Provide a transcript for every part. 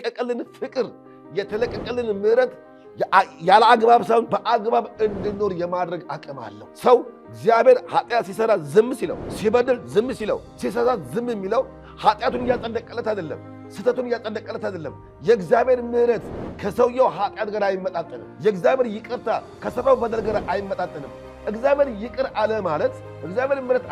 የተለቀቀልን ፍቅር የተለቀቀልን ምሕረት ያለ አግባብ ሳይሆን በአግባብ እንድንኖር የማድረግ አቅም አለው። ሰው እግዚአብሔር ኃጢአት ሲሰራ ዝም ሲለው፣ ሲበድል ዝም ሲለው፣ ሲሳሳት ዝም የሚለው ኃጢአቱን እያጸደቀለት አይደለም፣ ስተቱን እያጸደቀለት አይደለም። የእግዚአብሔር ምሕረት ከሰውየው ኃጢአት ጋር አይመጣጠንም። የእግዚአብሔር ይቅርታ ከሰራው በደል ጋር አይመጣጠንም። እግዚአብሔር ይቅር አለ ማለት፣ እግዚአብሔር ምሕረት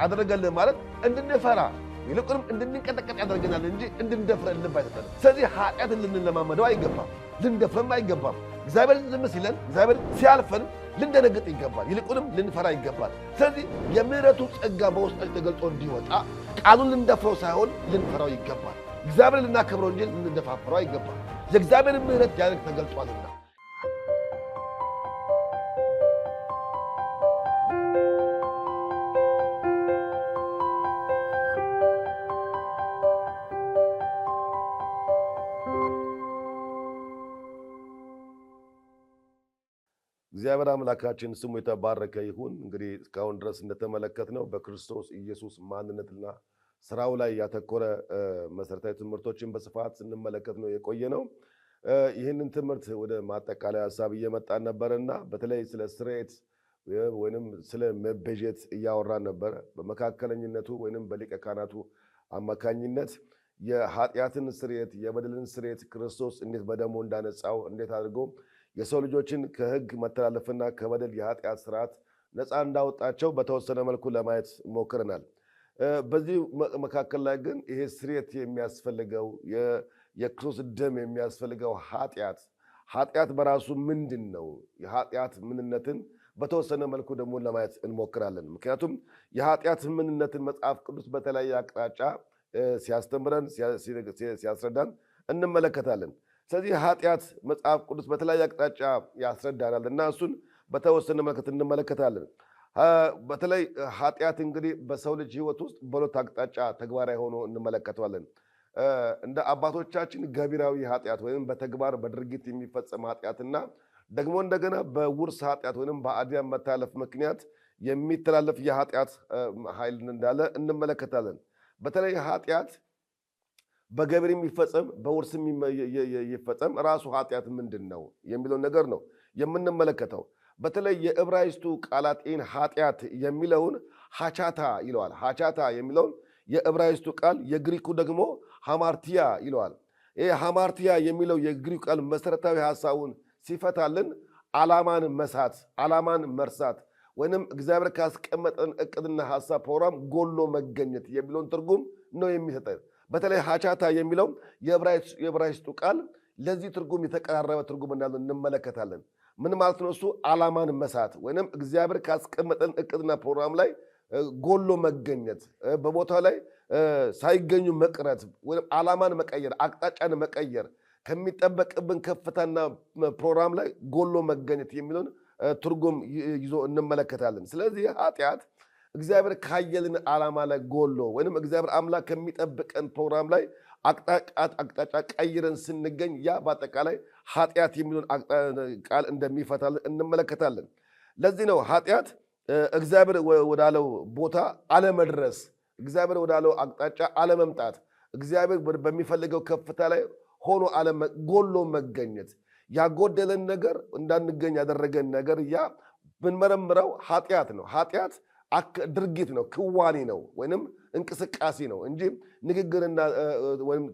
አደረገልን ማለት እንድንፈራ ይልቁንም እንድንቀጠቀጥ ያደርገናል እንጂ እንድንደፍረን ልብ አይሰጠንም። ስለዚህ ኃጢአትን ልንለማመደው አይገባም፣ ልንደፍረም አይገባም። እግዚአብሔር ዝም ሲለን፣ እግዚአብሔር ሲያልፈን ልንደነግጥ ይገባል፣ ይልቁንም ልንፈራ ይገባል። ስለዚህ የምሕረቱ ጸጋ በውስጣችን ተገልጦ እንዲወጣ ቃሉን ልንደፍረው ሳይሆን ልንፈራው ይገባል። እግዚአብሔር ልናከብረው እንጂ ልንደፋፈረው አይገባም። የእግዚአብሔር ምሕረት ያደርግ ተገልጧልና። እግዚአብሔር አምላካችን ስሙ የተባረከ ይሁን። እንግዲህ እስካሁን ድረስ እንደተመለከትነው በክርስቶስ ኢየሱስ ማንነትና ስራው ላይ ያተኮረ መሰረታዊ ትምህርቶችን በስፋት ስንመለከት ነው የቆየ ነው። ይህንን ትምህርት ወደ ማጠቃለያ ሐሳብ እየመጣን ነበርና በተለይ ስለ ስርየት ወይንም ስለ መቤዠት እያወራን ነበረ። በመካከለኝነቱ ወይንም በሊቀ ካህናቱ አማካኝነት የኃጢአትን ስርየት የበደልን ስርየት ክርስቶስ እንዴት በደሙ እንዳነጻው እንዴት አድርጎ የሰው ልጆችን ከሕግ መተላለፍና ከበደል የኃጢአት ስርዓት ነፃ እንዳወጣቸው በተወሰነ መልኩ ለማየት ሞክረናል። በዚህ መካከል ላይ ግን ይሄ ስርየት የሚያስፈልገው የክርስቶስ ደም የሚያስፈልገው ኃጢአት በራሱ ምንድን ነው? የኃጢአት ምንነትን በተወሰነ መልኩ ደግሞ ለማየት እንሞክራለን። ምክንያቱም የኃጢአት ምንነትን መጽሐፍ ቅዱስ በተለያየ አቅጣጫ ሲያስተምረን ሲያስረዳን እንመለከታለን። ስለዚህ ኃጢአት መጽሐፍ ቅዱስ በተለያየ አቅጣጫ ያስረዳናል እና እሱን በተወሰነ መልኩ እንመለከታለን። በተለይ ኃጢአት እንግዲህ በሰው ልጅ ሕይወት ውስጥ በሁለት አቅጣጫ ተግባራዊ ሆኖ እንመለከተዋለን። እንደ አባቶቻችን ገቢራዊ ኃጢአት ወይም በተግባር በድርጊት የሚፈጸም ኃጢአትና ደግሞ እንደገና በውርስ ኃጢአት ወይም በአዲያም መታለፍ ምክንያት የሚተላለፍ የኃጢአት ኃይል እንዳለ እንመለከታለን። በተለይ ኃጢአት በገቢር የሚፈጸም በውርስም ይፈጸም ራሱ ኃጢአት ምንድን ነው የሚለው ነገር ነው የምንመለከተው። በተለይ የዕብራይስጡ ቃላጤን ኃጢአት የሚለውን ሀቻታ ይለዋል። ሀቻታ የሚለውን የዕብራይስጡ ቃል የግሪኩ ደግሞ ሃማርቲያ ይለዋል። ይህ ሃማርቲያ የሚለው የግሪኩ ቃል መሰረታዊ ሐሳቡን ሲፈታልን ዓላማን መሳት፣ ዓላማን መርሳት ወይንም እግዚአብሔር ካስቀመጠን እቅድና ሐሳብ ፕሮግራም ጎሎ መገኘት የሚለውን ትርጉም ነው የሚሰጠን። በተለይ ሀቻታ የሚለው የዕብራይስጡ ቃል ለዚህ ትርጉም የተቀራረበ ትርጉም እንዳለው እንመለከታለን። ምን ማለት ነው? እሱ ዓላማን መሳት ወይንም እግዚአብሔር ካስቀመጠን እቅድና ፕሮግራም ላይ ጎሎ መገኘት፣ በቦታው ላይ ሳይገኙ መቅረት ወይም ዓላማን መቀየር፣ አቅጣጫን መቀየር፣ ከሚጠበቅብን ከፍታና ፕሮግራም ላይ ጎሎ መገኘት የሚለውን ትርጉም ይዞ እንመለከታለን። ስለዚህ ኃጢአት እግዚአብሔር ካየልን ዓላማ ላይ ጎሎ ወይንም እግዚአብሔር አምላክ ከሚጠብቀን ፕሮግራም ላይ አቅጣጫ ቀይረን ስንገኝ ያ በአጠቃላይ ኃጢአት የሚለውን ቃል እንደሚፈታልን እንመለከታለን። ለዚህ ነው ኃጢአት እግዚአብሔር ወዳለው ቦታ አለመድረስ፣ እግዚአብሔር ወዳለው አቅጣጫ አለመምጣት፣ እግዚአብሔር በሚፈልገው ከፍታ ላይ ሆኖ ጎሎ መገኘት፣ ያጎደለን ነገር እንዳንገኝ ያደረገን ነገር ያ ብንመረምረው ኃጢአት ነው። ኃጢአት ድርጊት ነው፣ ክዋኔ ነው ወይንም እንቅስቃሴ ነው እንጂ ንግግርና ወይም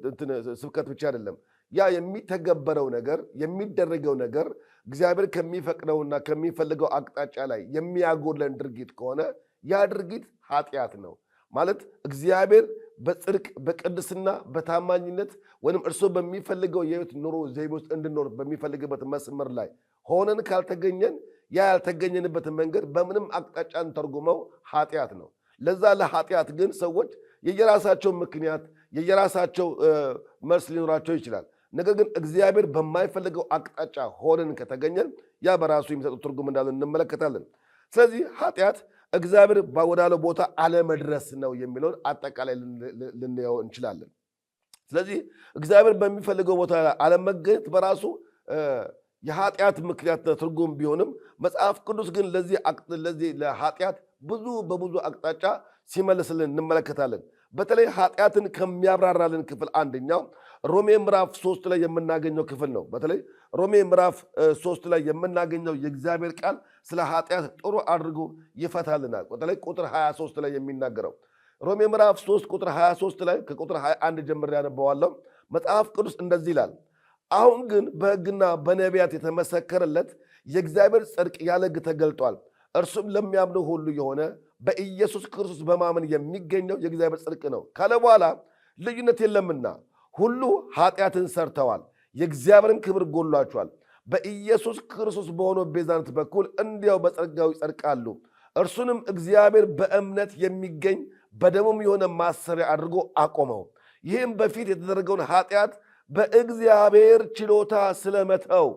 ስብከት ብቻ አይደለም። ያ የሚተገበረው ነገር የሚደረገው ነገር እግዚአብሔር ከሚፈቅደውና ከሚፈልገው አቅጣጫ ላይ የሚያጎለን ድርጊት ከሆነ ያ ድርጊት ኃጢአት ነው ማለት። እግዚአብሔር በጽድቅ በቅድስና በታማኝነት ወይም እርሱ በሚፈልገው የህይወት ኑሮ ዘይቤ ውስጥ እንድንኖር በሚፈልግበት መስመር ላይ ሆነን ካልተገኘን ያ ያልተገኘንበት መንገድ በምንም አቅጣጫን ተርጉመው ኃጢአት ነው። ለዛ ለኃጢአት ግን ሰዎች የየራሳቸው ምክንያት የየራሳቸው መልስ ሊኖራቸው ይችላል። ነገር ግን እግዚአብሔር በማይፈልገው አቅጣጫ ሆነን ከተገኘን ያ በራሱ የሚሰጠው ትርጉም እንዳለ እንመለከታለን። ስለዚህ ኃጢአት እግዚአብሔር ወዳለው ቦታ አለመድረስ ነው የሚለውን አጠቃላይ ልንየው እንችላለን። ስለዚህ እግዚአብሔር በሚፈልገው ቦታ አለመገኘት በራሱ የኃጢአት ምክንያት ትርጉም ቢሆንም መጽሐፍ ቅዱስ ግን ለዚህ ለኃጢአት በብዙ አቅጣጫ ሲመልስልን እንመለከታለን። በተለይ ኃጢአትን ከሚያብራራልን ክፍል አንደኛው ሮሜ ምዕራፍ 3 ላይ የምናገኘው ክፍል ነው። በተለይ ሮሜ ምዕራፍ 3 ላይ የምናገኘው የእግዚአብሔር ቃል ስለ ኃጢአት ጥሩ አድርጎ ይፈታልናል። በተለይ ቁጥር 23 ላይ የሚናገረው ሮሜ ምዕራፍ 3 ቁጥር 23 ላይ ከቁጥር 21 ጀምሬ ያነበዋለሁ። መጽሐፍ ቅዱስ እንደዚህ ይላል፣ አሁን ግን በሕግና በነቢያት የተመሰከረለት የእግዚአብሔር ጽድቅ ያለ ሕግ ተገልጧል። እርሱም ለሚያምኑ ሁሉ የሆነ በኢየሱስ ክርስቶስ በማመን የሚገኘው የእግዚአብሔር ጽድቅ ነው ካለ በኋላ ልዩነት የለምና ሁሉ ኃጢአትን ሰርተዋል፣ የእግዚአብሔርን ክብር ጎሏቸዋል። በኢየሱስ ክርስቶስ በሆነው ቤዛነት በኩል እንዲያው በጸጋው ይጸድቃሉ። እርሱንም እግዚአብሔር በእምነት የሚገኝ በደሙም የሆነ ማሰሪያ አድርጎ አቆመው። ይህም በፊት የተደረገውን ኃጢአት በእግዚአብሔር ችሎታ ስለመተው።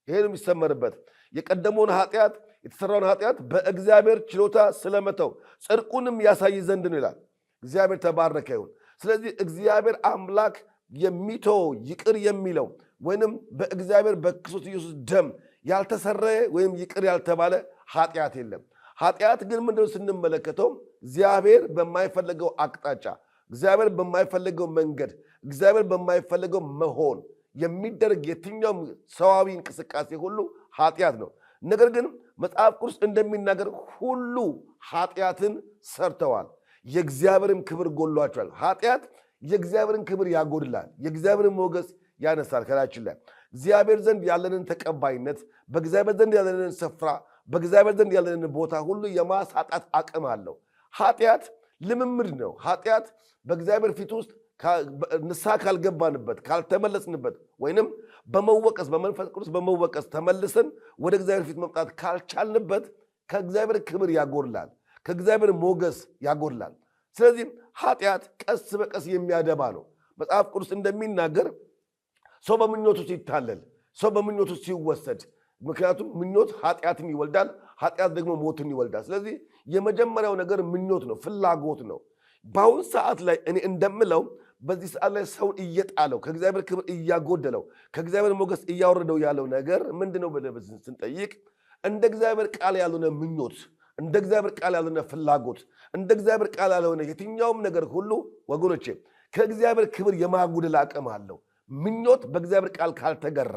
ይሄን የሚሰመርበት የቀደመውን ኃጢአት የተሰራውን ኃጢአት በእግዚአብሔር ችሎታ ስለመተው ጽድቁንም ያሳይ ዘንድ ነው ይላል። እግዚአብሔር ተባረከ ይሁን። ስለዚህ እግዚአብሔር አምላክ የሚተው ይቅር የሚለው ወይንም በእግዚአብሔር በክርስቶስ ኢየሱስ ደም ያልተሰረየ ወይም ይቅር ያልተባለ ኃጢአት የለም። ኃጢአት ግን ምንድነው ስንመለከተው እግዚአብሔር በማይፈልገው አቅጣጫ፣ እግዚአብሔር በማይፈልገው መንገድ፣ እግዚአብሔር በማይፈልገው መሆን የሚደረግ የትኛውም ሰዋዊ እንቅስቃሴ ሁሉ ኃጢአት ነው። ነገር ግን መጽሐፍ ቅዱስ እንደሚናገር ሁሉ ኃጢአትን ሰርተዋል፣ የእግዚአብሔርን ክብር ጎሏቸዋል። ኃጢአት የእግዚአብሔርን ክብር ያጎድላል፣ የእግዚአብሔርን ሞገስ ያነሳል። ከላችን ላይ እግዚአብሔር ዘንድ ያለንን ተቀባይነት፣ በእግዚአብሔር ዘንድ ያለንን ስፍራ፣ በእግዚአብሔር ዘንድ ያለንን ቦታ ሁሉ የማሳጣት አቅም አለው። ኃጢአት ልምምድ ነው። ኃጢአት በእግዚአብሔር ፊት ውስጥ ንስሐ ካልገባንበት፣ ካልተመለስንበት ወይንም በመወቀስ በመንፈስ ቅዱስ በመወቀስ ተመልሰን ወደ እግዚአብሔር ፊት መምጣት ካልቻልንበት ከእግዚአብሔር ክብር ያጎድላል፣ ከእግዚአብሔር ሞገስ ያጎድላል። ስለዚህም ኃጢአት ቀስ በቀስ የሚያደባ ነው። መጽሐፍ ቅዱስ እንደሚናገር ሰው በምኞቱ ሲታለል፣ ሰው በምኞቱ ሲወሰድ፣ ምክንያቱም ምኞት ኃጢአትን ይወልዳል፣ ኃጢአት ደግሞ ሞትን ይወልዳል። ስለዚህ የመጀመሪያው ነገር ምኞት ነው፣ ፍላጎት ነው። በአሁን ሰዓት ላይ እኔ እንደምለው በዚህ ሰዓት ላይ ሰውን እየጣለው ከእግዚአብሔር ክብር እያጎደለው ከእግዚአብሔር ሞገስ እያወረደው ያለው ነገር ምንድነው ብለን ስንጠይቅ እንደ እግዚአብሔር ቃል ያልሆነ ምኞት፣ እንደ እግዚአብሔር ቃል ያልሆነ ፍላጎት፣ እንደ እግዚአብሔር ቃል ያልሆነ የትኛውም ነገር ሁሉ ወገኖቼ ከእግዚአብሔር ክብር የማጉደል አቅም አለው። ምኞት በእግዚአብሔር ቃል ካልተገራ፣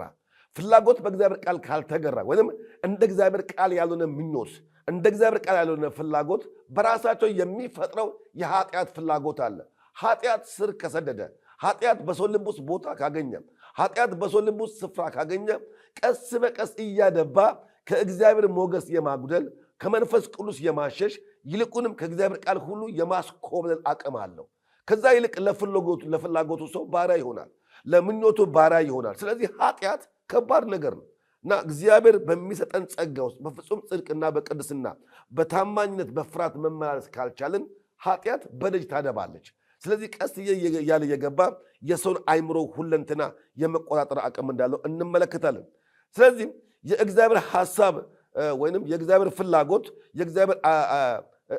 ፍላጎት በእግዚአብሔር ቃል ካልተገራ ወይም እንደ እግዚአብሔር ቃል ያልሆነ ምኞት፣ እንደ እግዚአብሔር ቃል ያልሆነ ፍላጎት በራሳቸው የሚፈጥረው የኃጢአት ፍላጎት አለ። ኃጢአት ስር ከሰደደ፣ ኃጢአት በሰው ልብ ውስጥ ቦታ ካገኘ፣ ኃጢአት በሰው ልብ ውስጥ ስፍራ ካገኘ ቀስ በቀስ እያደባ ከእግዚአብሔር ሞገስ የማጉደል፣ ከመንፈስ ቅዱስ የማሸሽ፣ ይልቁንም ከእግዚአብሔር ቃል ሁሉ የማስኮብለል አቅም አለው። ከዛ ይልቅ ለፍላጎቱ ሰው ባሪያ ይሆናል፣ ለምኞቱ ባሪያ ይሆናል። ስለዚህ ኃጢአት ከባድ ነገር ነው እና እግዚአብሔር በሚሰጠን ጸጋ ውስጥ በፍጹም ጽድቅና በቅድስና በታማኝነት በፍርሃት መመላለስ ካልቻልን ኃጢአት በደጅ ታደባለች። ስለዚህ ቀስ እያለ የገባ የሰውን አይምሮ ሁለንትና የመቆጣጠር አቅም እንዳለው እንመለከታለን። ስለዚህ የእግዚአብሔር ሐሳብ ወይንም የእግዚአብሔር ፍላጎት፣ የእግዚአብሔር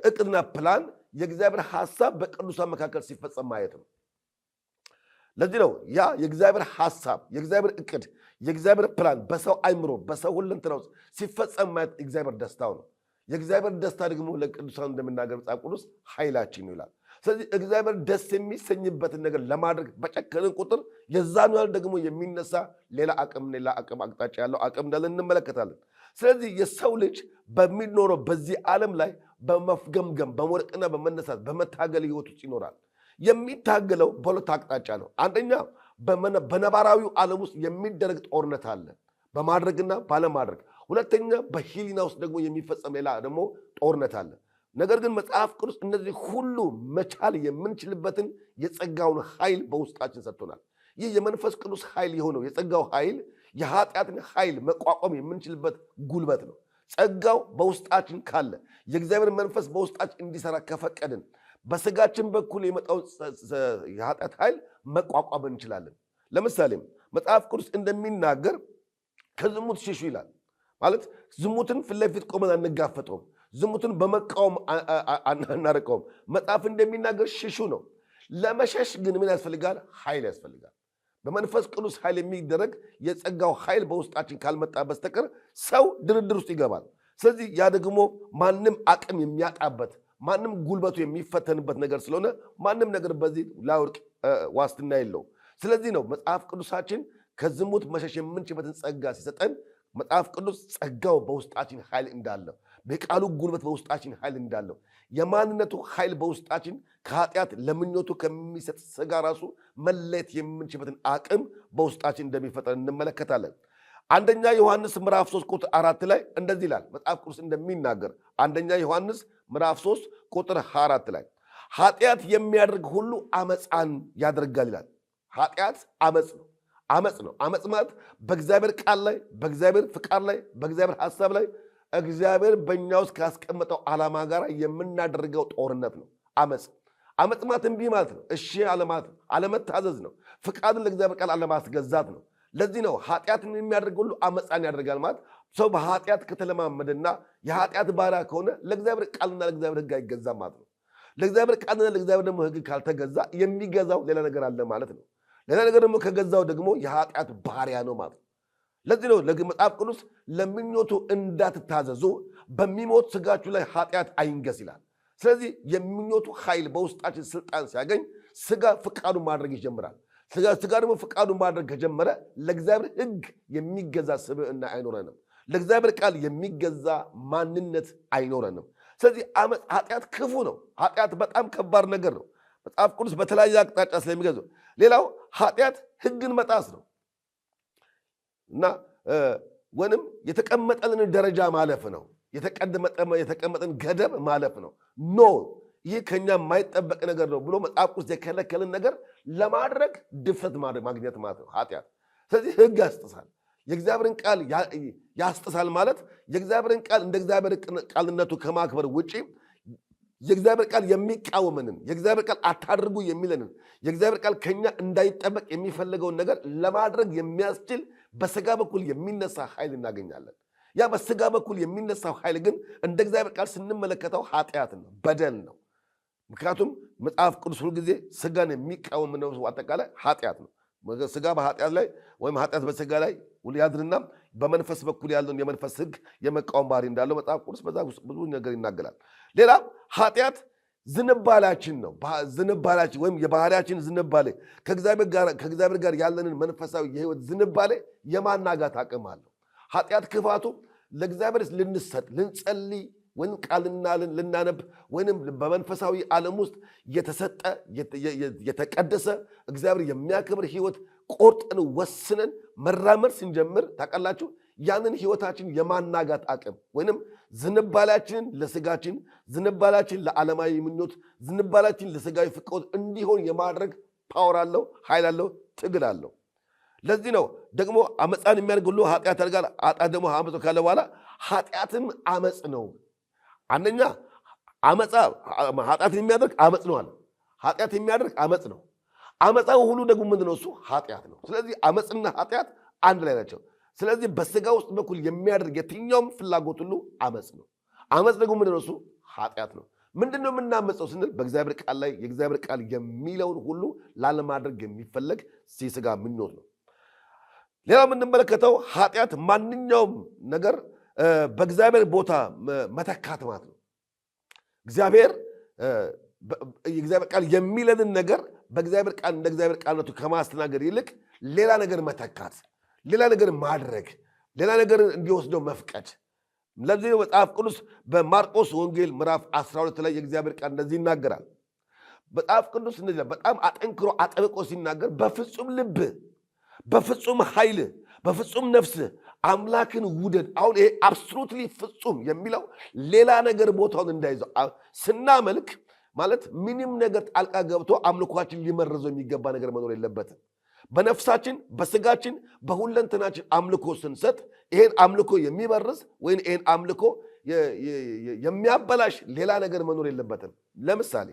እቅድና ፕላን፣ የእግዚአብሔር ሐሳብ በቅዱሳን መካከል ሲፈጸም ማየት ነው። ለዚህ ነው ያ የእግዚአብሔር ሐሳብ፣ የእግዚአብሔር እቅድ፣ የእግዚአብሔር ፕላን በሰው አይምሮ በሰው ሁለንትና ውስጥ ሲፈጸም ማየት እግዚአብሔር ደስታው ነው። የእግዚአብሔር ደስታ ደግሞ ለቅዱሳን እንደምናገር መጽሐፍ ቅዱስ ኃይላችን ይላል። ስለዚህ እግዚአብሔር ደስ የሚሰኝበትን ነገር ለማድረግ በጨከንን ቁጥር የዛን ያህል ደግሞ የሚነሳ ሌላ አቅም አቅጣጫ ያለው አቅም እንዳለ እንመለከታለን። ስለዚህ የሰው ልጅ በሚኖረው በዚህ ዓለም ላይ በመፍገምገም በመውደቅና በመነሳት በመታገል ህይወት ውስጥ ይኖራል። የሚታገለው በሁለት አቅጣጫ ነው። አንደኛ በነባራዊው ዓለም ውስጥ የሚደረግ ጦርነት አለ፣ በማድረግና ባለማድረግ። ሁለተኛ በህሊና ውስጥ ደግሞ የሚፈጸም ሌላ ደግሞ ጦርነት አለ። ነገር ግን መጽሐፍ ቅዱስ እነዚህ ሁሉ መቻል የምንችልበትን የጸጋውን ኃይል በውስጣችን ሰጥቶናል። ይህ የመንፈስ ቅዱስ ኃይል የሆነው የጸጋው ኃይል የኃጢአትን ኃይል መቋቋም የምንችልበት ጉልበት ነው። ጸጋው በውስጣችን ካለ የእግዚአብሔር መንፈስ በውስጣችን እንዲሰራ ከፈቀድን በስጋችን በኩል የመጣው የኃጢአት ኃይል መቋቋም እንችላለን። ለምሳሌ መጽሐፍ ቅዱስ እንደሚናገር ከዝሙት ሽሹ ይላል። ማለት ዝሙትን ፊት ለፊት ቆመን አንጋፈጠውም፣ ዝሙትን በመቃወም አናርቀውም። መጽሐፍ እንደሚናገር ሽሹ ነው። ለመሸሽ ግን ምን ያስፈልጋል? ኃይል ያስፈልጋል። በመንፈስ ቅዱስ ኃይል የሚደረግ የጸጋው ኃይል በውስጣችን ካልመጣ በስተቀር ሰው ድርድር ውስጥ ይገባል። ስለዚህ ያ ደግሞ ማንም አቅም የሚያጣበት ማንም ጉልበቱ የሚፈተንበት ነገር ስለሆነ ማንም ነገር በዚህ ላውርቅ ዋስትና የለው። ስለዚህ ነው መጽሐፍ ቅዱሳችን ከዝሙት መሸሽ የምንችልበትን ጸጋ ሲሰጠን መጽሐፍ ቅዱስ ጸጋው በውስጣችን ኃይል እንዳለው በቃሉ ጉልበት በውስጣችን ኃይል እንዳለው የማንነቱ ኃይል በውስጣችን ከኃጢአት ለምኞቱ ከሚሰጥ ሥጋ ራሱ መለየት የምንችልበትን አቅም በውስጣችን እንደሚፈጠር እንመለከታለን። አንደኛ ዮሐንስ ምዕራፍ 3 ቁጥር 4 ላይ እንደዚህ ይላል መጽሐፍ ቅዱስ እንደሚናገር አንደኛ ዮሐንስ ምዕራፍ 3 ቁጥር 4 ላይ ኃጢአት የሚያደርግ ሁሉ አመፃን ያደርጋል ይላል። ኃጢአት አመፅ ነው። አመፅ ማለት በእግዚአብሔር ቃል ላይ በእግዚአብሔር ፍቃድ ላይ በእግዚአብሔር ሐሳብ ላይ እግዚአብሔር በእኛ ውስጥ ካስቀመጠው ዓላማ ጋር የምናደርገው ጦርነት ነው። አመፅ ማለት እምቢ ማለት ነው። እሺ አለማለት አለመታዘዝ ነው። ፍቃድን ለእግዚአብሔር ቃል አለማስገዛት ነው። ለዚህ ነው ኃጢአትን የሚያደርግ ሁሉ አመፃን ያደርጋል ማለት ሰው በኃጢአት ከተለማመደና የኃጢአት ባሪያ ከሆነ ለእግዚአብሔር ቃልና ለእግዚአብሔር ሕግ አይገዛም ማለት ነው። ለእግዚአብሔር ቃልና ለእግዚአብሔር ደግሞ ሕግ ካልተገዛ የሚገዛው ሌላ ነገር አለ ማለት ነው። ሌላ ነገር ደግሞ ከገዛው ደግሞ የኃጢአት ባሪያ ነው ማለት ነው። ለዚህ ነው መጽሐፍ ቅዱስ ለምኞቱ እንዳትታዘዙ በሚሞት ሥጋችሁ ላይ ኃጢአት አይንገስ ይላል። ስለዚህ የምኞቱ ኃይል በውስጣችን ስልጣን ሲያገኝ ሥጋ ፍቃዱን ማድረግ ይጀምራል። ሥጋ ደግሞ ፍቃዱን ማድረግ ከጀመረ ለእግዚአብሔር ሕግ የሚገዛ ስብዕና አይኖረንም። ለእግዚአብሔር ቃል የሚገዛ ማንነት አይኖረንም። ስለዚህ ኃጢአት ክፉ ነው። ኃጢአት በጣም ከባድ ነገር ነው። መጽሐፍ ቅዱስ በተለያየ አቅጣጫ ስለሚገዙ ሌላው ኃጢአት ሕግን መጣስ ነው እና ወንም የተቀመጠልን ደረጃ ማለፍ ነው። የተቀመጠን ገደብ ማለፍ ነው። ኖ ይህ ከኛ የማይጠበቅ ነገር ነው ብሎ መጽሐፍ ቅዱስ የከለከልን ነገር ለማድረግ ድፍረት ማግኘት ማለት ነው ኃጢአት። ስለዚህ ሕግ ያስጥሳል። የእግዚአብሔርን ቃል ያስጥሳል ማለት የእግዚአብሔርን ቃል እንደ እግዚአብሔር ቃልነቱ ከማክበር ውጪ የእግዚአብሔር ቃል የሚቃወመንን የእግዚአብሔር ቃል አታድርጉ የሚለንን የእግዚአብሔር ቃል ከኛ እንዳይጠበቅ የሚፈልገውን ነገር ለማድረግ የሚያስችል በሥጋ በኩል የሚነሳ ኃይል እናገኛለን። ያ በሥጋ በኩል የሚነሳው ኃይል ግን እንደ እግዚአብሔር ቃል ስንመለከተው ኃጢአት ነው፣ በደል ነው። ምክንያቱም መጽሐፍ ቅዱስ ሁሉ ጊዜ ሥጋን የሚቃወም ነው። አጠቃላይ ኃጢአት ነው። ሥጋ በኃጢአት ላይ ወይም ኃጢአት በሥጋ ላይ ያድርና በመንፈስ በኩል ያለውን የመንፈስ ሕግ የመቃወም ባህሪ እንዳለው መጽሐፍ ቅዱስ በዛ ውስጥ ብዙ ነገር ይናገራል። ሌላ ኃጢአት ዝንባላችን ነው። ዝንባላችን ወይም የባህሪያችን ዝንባሌ ከእግዚአብሔር ጋር ያለንን መንፈሳዊ የህይወት ዝንባሌ የማናጋት አቅም አለው። ኃጢአት ክፋቱ ለእግዚአብሔር ልንሰጥ ልንጸልይ ወይም ቃልና ልናነብ ወይም በመንፈሳዊ ዓለም ውስጥ የተሰጠ የተቀደሰ እግዚአብሔር የሚያከብር ህይወት ቆርጠን ወስነን መራመድ ስንጀምር ታውቃላችሁ ያንን ህይወታችን የማናጋት አቅም ወይንም ዝንባላችንን ለስጋችን ዝንባላችን ለዓለማዊ ምኞት ዝንባላችን ለስጋዊ ፍቅር እንዲሆን የማድረግ ፓወር አለው፣ ኃይል አለው፣ ትግል አለው። ለዚህ ነው ደግሞ አመፃን የሚያደርግ ሁሉ ኃጢአት ያደርጋል፣ ኃጢአት ደግሞ አመፅ ካለ በኋላ ኃጢአትም አመፅ ነው። አንደኛ አመፃ ኃጢአትን የሚያደርግ አመፅ ነው አለ። ኃጢአት የሚያደርግ አመፅ ነው። አመፃው ሁሉ ደግሞ ምንድነው? እሱ ኃጢአት ነው። ስለዚህ አመፅና ኃጢአት አንድ ላይ ናቸው። ስለዚህ በስጋ ውስጥ በኩል የሚያደርግ የትኛውም ፍላጎት ሁሉ አመፅ ነው። አመፅ ደግሞ ምንድነው? እሱ ኃጢአት ነው። ምንድነው የምናመፀው ስንል በእግዚአብሔር ቃል ላይ የእግዚአብሔር ቃል የሚለውን ሁሉ ላለማድረግ የሚፈለግ የስጋ ምኞት ነው። ሌላ የምንመለከተው ኃጢአት ማንኛውም ነገር በእግዚአብሔር ቦታ መተካት ማለት ነው። እግዚአብሔር ቃል የሚለንን ነገር በእግዚአብሔር ቃል እንደ እግዚአብሔር ቃልነቱ ከማስተናገድ ይልቅ ሌላ ነገር መተካት፣ ሌላ ነገር ማድረግ፣ ሌላ ነገር እንዲወስደው መፍቀድ። ለዚህ መጽሐፍ ቅዱስ በማርቆስ ወንጌል ምዕራፍ 12 ላይ የእግዚአብሔር ቃል እንደዚህ ይናገራል። መጽሐፍ ቅዱስ እንደዚህ በጣም አጠንክሮ አጠብቆ ሲናገር በፍጹም ልብ፣ በፍጹም ኃይል፣ በፍጹም ነፍስ አምላክን ውደድ። አሁን ይሄ አብሶሉትሊ ፍጹም የሚለው ሌላ ነገር ቦታውን እንዳይዘው ስናመልክ ማለት ምንም ነገር ጣልቃ ገብቶ አምልኳችን ሊመረዘው የሚገባ ነገር መኖር የለበትም። በነፍሳችን በስጋችን በሁለንተናችን አምልኮ ስንሰጥ ይሄን አምልኮ የሚበርዝ ወይም ይሄን አምልኮ የሚያበላሽ ሌላ ነገር መኖር የለበትም። ለምሳሌ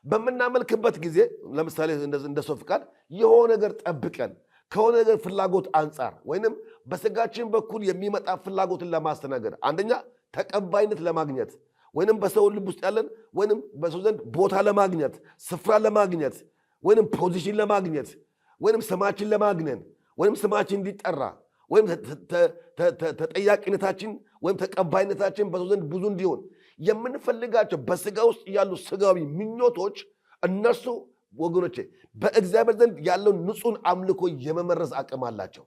በምናመልክበት ጊዜ ለምሳሌ እንደ ሰው ፍቃድ የሆነ ነገር ጠብቀን ከሆነ ነገር ፍላጎት አንጻር ወይንም በስጋችን በኩል የሚመጣ ፍላጎትን ለማስተናገድ አንደኛ ተቀባይነት ለማግኘት ወይንም በሰው ልብ ውስጥ ያለን ወይንም በሰው ዘንድ ቦታ ለማግኘት ስፍራ ለማግኘት ወይንም ፖዚሽን ለማግኘት ወይንም ስማችን ለማግነን ወይንም ስማችን እንዲጠራ ወይም ተጠያቂነታችን ወይም ተቀባይነታችን በሰው ዘንድ ብዙ እንዲሆን የምንፈልጋቸው በስጋ ውስጥ ያሉ ስጋዊ ምኞቶች እነሱ ወገኖቼ በእግዚአብሔር ዘንድ ያለው ንጹህ አምልኮ የመመረዝ አቅም አላቸው።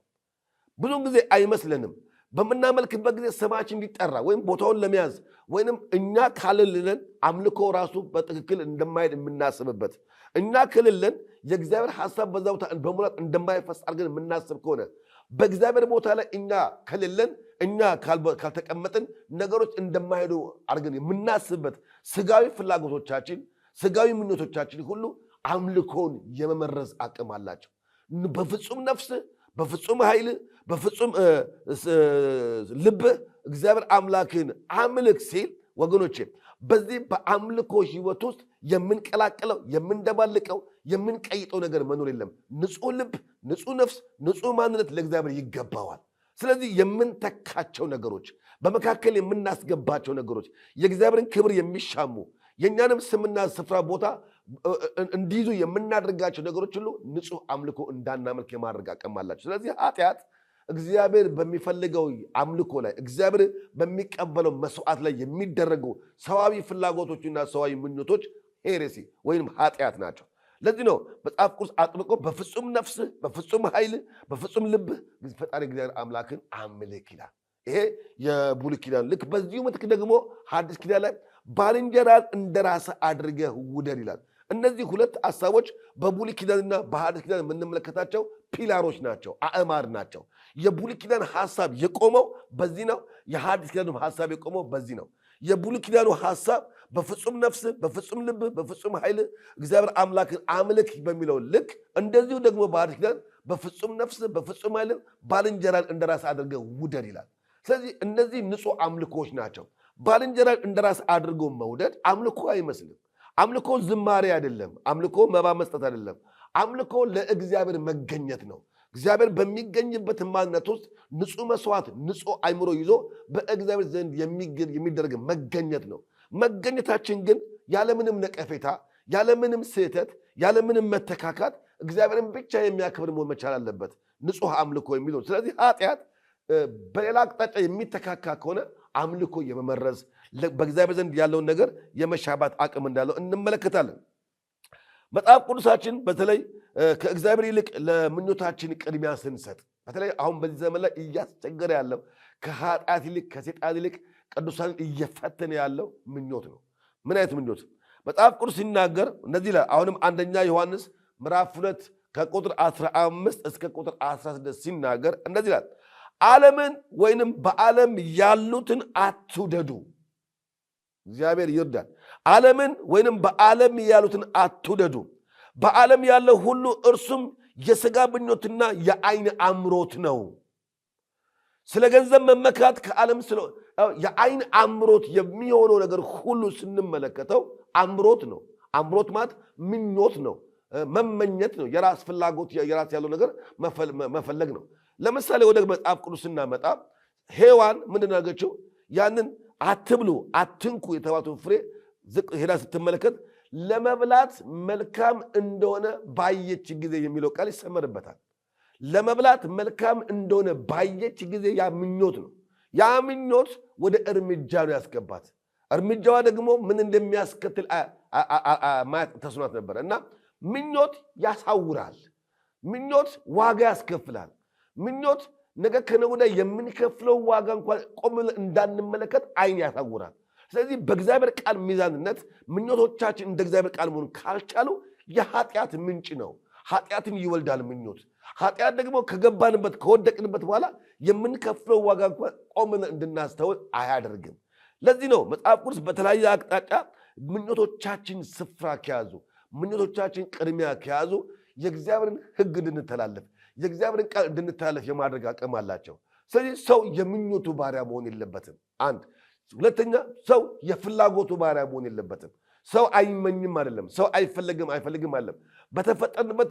ብዙውን ጊዜ አይመስለንም። በምናመልክበት ጊዜ ስማችን እንዲጠራ ወይም ቦታውን ለመያዝ ወይንም እኛ ካልልን አምልኮ ራሱ በትክክል እንደማይሄድ የምናስብበት እኛ ክልልን የእግዚአብሔር ሐሳብ በዛ ቦታ በሙላት እንደማይፈስ አድርገን የምናስብ ከሆነ በእግዚአብሔር ቦታ ላይ እኛ ከልልን እኛ ካልተቀመጥን ነገሮች እንደማይሄዱ አድርገን የምናስብበት ስጋዊ ፍላጎቶቻችን ስጋዊ ምኞቶቻችን ሁሉ አምልኮን የመመረዝ አቅም አላቸው። በፍጹም ነፍስ በፍጹም ኃይል በፍጹም ልብ እግዚአብሔር አምላክን አምልክ ሲል ወገኖቼ በዚህ በአምልኮ ህይወት ውስጥ የምንቀላቀለው የምንደባልቀው የምንቀይጠው ነገር መኖር የለም። ንጹህ ልብ ንጹህ ነፍስ ንጹህ ማንነት ለእግዚአብሔር ይገባዋል። ስለዚህ የምንተካቸው ነገሮች በመካከል የምናስገባቸው ነገሮች የእግዚአብሔርን ክብር የሚሻሙ የእኛንም ስምና ስፍራ ቦታ እንዲይዙ የምናደርጋቸው ነገሮች ሁሉ ንጹህ አምልኮ እንዳናመልክ የማድረግ አቅም አላቸው። ስለዚህ ኃጢአት እግዚአብሔር በሚፈልገው አምልኮ ላይ እግዚአብሔር በሚቀበለው መስዋዕት ላይ የሚደረጉ ሰዋዊ ፍላጎቶችና ሰዋዊ ምኞቶች ሄሬሲ ወይም ኃጢአት ናቸው። ለዚህ ነው መጽሐፍ ቅዱስ አጥብቆ በፍጹም ነፍስ በፍጹም ኃይል በፍጹም ልብ ፈጣሪ እግዚአብሔር አምላክን አምልክ ይላል። ይሄ የብሉይ ኪዳን ልክ በዚሁ ምትክ ደግሞ ሐዲስ ኪዳን ላይ ባልንጀራን እንደራስህ አድርገህ ውደድ ይላል። እነዚህ ሁለት ሐሳቦች በብሉይ ኪዳንና በሐዲስ ኪዳን የምንመለከታቸው ፒላሮች ናቸው፣ አእማድ ናቸው። የብሉይ ኪዳን ሐሳብ የቆመው በዚህ ነው። የሐዲስ ኪዳኑ ሐሳብ የቆመው በዚህ ነው። የብሉይ ኪዳኑ ሐሳብ በፍጹም ነፍስ በፍጹም ልብ በፍጹም ኃይል እግዚአብሔር አምላክን አምልክ በሚለው ልክ እንደዚሁ ደግሞ በሐዲስ ኪዳን በፍጹም ነፍስ በፍጹም ኃይል ባልንጀራን እንደራስህ አድርገህ ውደድ ይላል። ስለዚህ እነዚህ ንጹህ አምልኮች ናቸው። ባልንጀራን እንደራስ አድርጎ መውደድ አምልኮ አይመስልም። አምልኮ ዝማሬ አይደለም። አምልኮ መባ መስጠት አይደለም። አምልኮ ለእግዚአብሔር መገኘት ነው። እግዚአብሔር በሚገኝበት ማንነት ውስጥ ንጹህ መስዋዕት ንጹህ አይምሮ ይዞ በእግዚአብሔር ዘንድ የሚደረግ መገኘት ነው። መገኘታችን ግን ያለምንም ነቀፌታ ያለምንም ስህተት ያለምንም መተካካት እግዚአብሔርን ብቻ የሚያከብር መሆን መቻል አለበት ንጹህ አምልኮ የሚለው። ስለዚህ ኃጢአት በሌላ አቅጣጫ የሚተካካ ከሆነ አምልኮ የመመረዝ በእግዚአብሔር ዘንድ ያለውን ነገር የመሻባት አቅም እንዳለው እንመለከታለን። መጽሐፍ ቅዱሳችን በተለይ ከእግዚአብሔር ይልቅ ለምኞታችን ቅድሚያ ስንሰጥ በተለይ አሁን በዚህ ዘመን ላይ እያስቸገረ ያለው ከኃጢአት ይልቅ ከሴጣን ይልቅ ቅዱሳንን እየፈተነ ያለው ምኞት ነው። ምን አይነት ምኞት? መጽሐፍ ቅዱስ ሲናገር እነዚህ ላይ አሁንም አንደኛ ዮሐንስ ምዕራፍ 2 ከቁጥር 15 እስከ ቁጥር 16 ሲናገር እንደዚህ ይላል፣ ዓለምን ወይንም በዓለም ያሉትን አትውደዱ። እግዚአብሔር ይርዳል። ዓለምን ወይንም በዓለም ያሉትን አትውደዱ። በዓለም ያለው ሁሉ እርሱም የሥጋ ምኞትና የዓይን አምሮት ነው። ስለ ገንዘብ መመካት ከዓለም የዓይን አምሮት የሚሆነው ነገር ሁሉ ስንመለከተው አምሮት ነው። አምሮት ማለት ምኞት ነው፣ መመኘት ነው። የራስ ፍላጎት የራስ ያለው ነገር መፈለግ ነው። ለምሳሌ ወደ መጽሐፍ ቅዱስ ስናመጣ ሔዋን ምንድን አደረገችው? ያንን አትብሉ አትንኩ የተባለውን ፍሬ ሄዳ ስትመለከት ለመብላት መልካም እንደሆነ ባየች ጊዜ የሚለው ቃል ይሰመርበታል። ለመብላት መልካም እንደሆነ ባየች ጊዜ ያ ምኞት ነው። ያ ምኞት ወደ እርምጃ ነው ያስገባት። እርምጃዋ ደግሞ ምን እንደሚያስከትል ማየት ተስኗት ነበረ እና ምኞት ያሳውራል። ምኞት ዋጋ ያስከፍላል። ምኞት ነገ ከነገ ወዲያ የምንከፍለው ዋጋ እንኳን ቆም እንዳንመለከት ዓይን ያሳውራል። ስለዚህ በእግዚአብሔር ቃል ሚዛንነት ምኞቶቻችን እንደ እግዚአብሔር ቃል መሆን ካልቻሉ የኃጢአት ምንጭ ነው። ኃጢአትን ይወልዳል ምኞት። ኃጢአት ደግሞ ከገባንበት ከወደቅንበት በኋላ የምንከፍለው ዋጋ እንኳን ቆም እንድናስተውል አያደርግም። ለዚህ ነው መጽሐፍ ቅዱስ በተለያየ አቅጣጫ ምኞቶቻችን ስፍራ ከያዙ ምኞቶቻችን ቅድሚያ ከያዙ የእግዚአብሔርን ሕግ እንድንተላለፍ የእግዚአብሔርን ቃል እንድንተላለፍ የማድረግ አቅም አላቸው። ስለዚህ ሰው የምኞቱ ባሪያ መሆን የለበትም። አንድ ሁለተኛ ሰው የፍላጎቱ ባሪያ መሆን የለበትም። ሰው አይመኝም አይደለም፣ ሰው አይፈልግም አይደለም። በተፈጠርንበት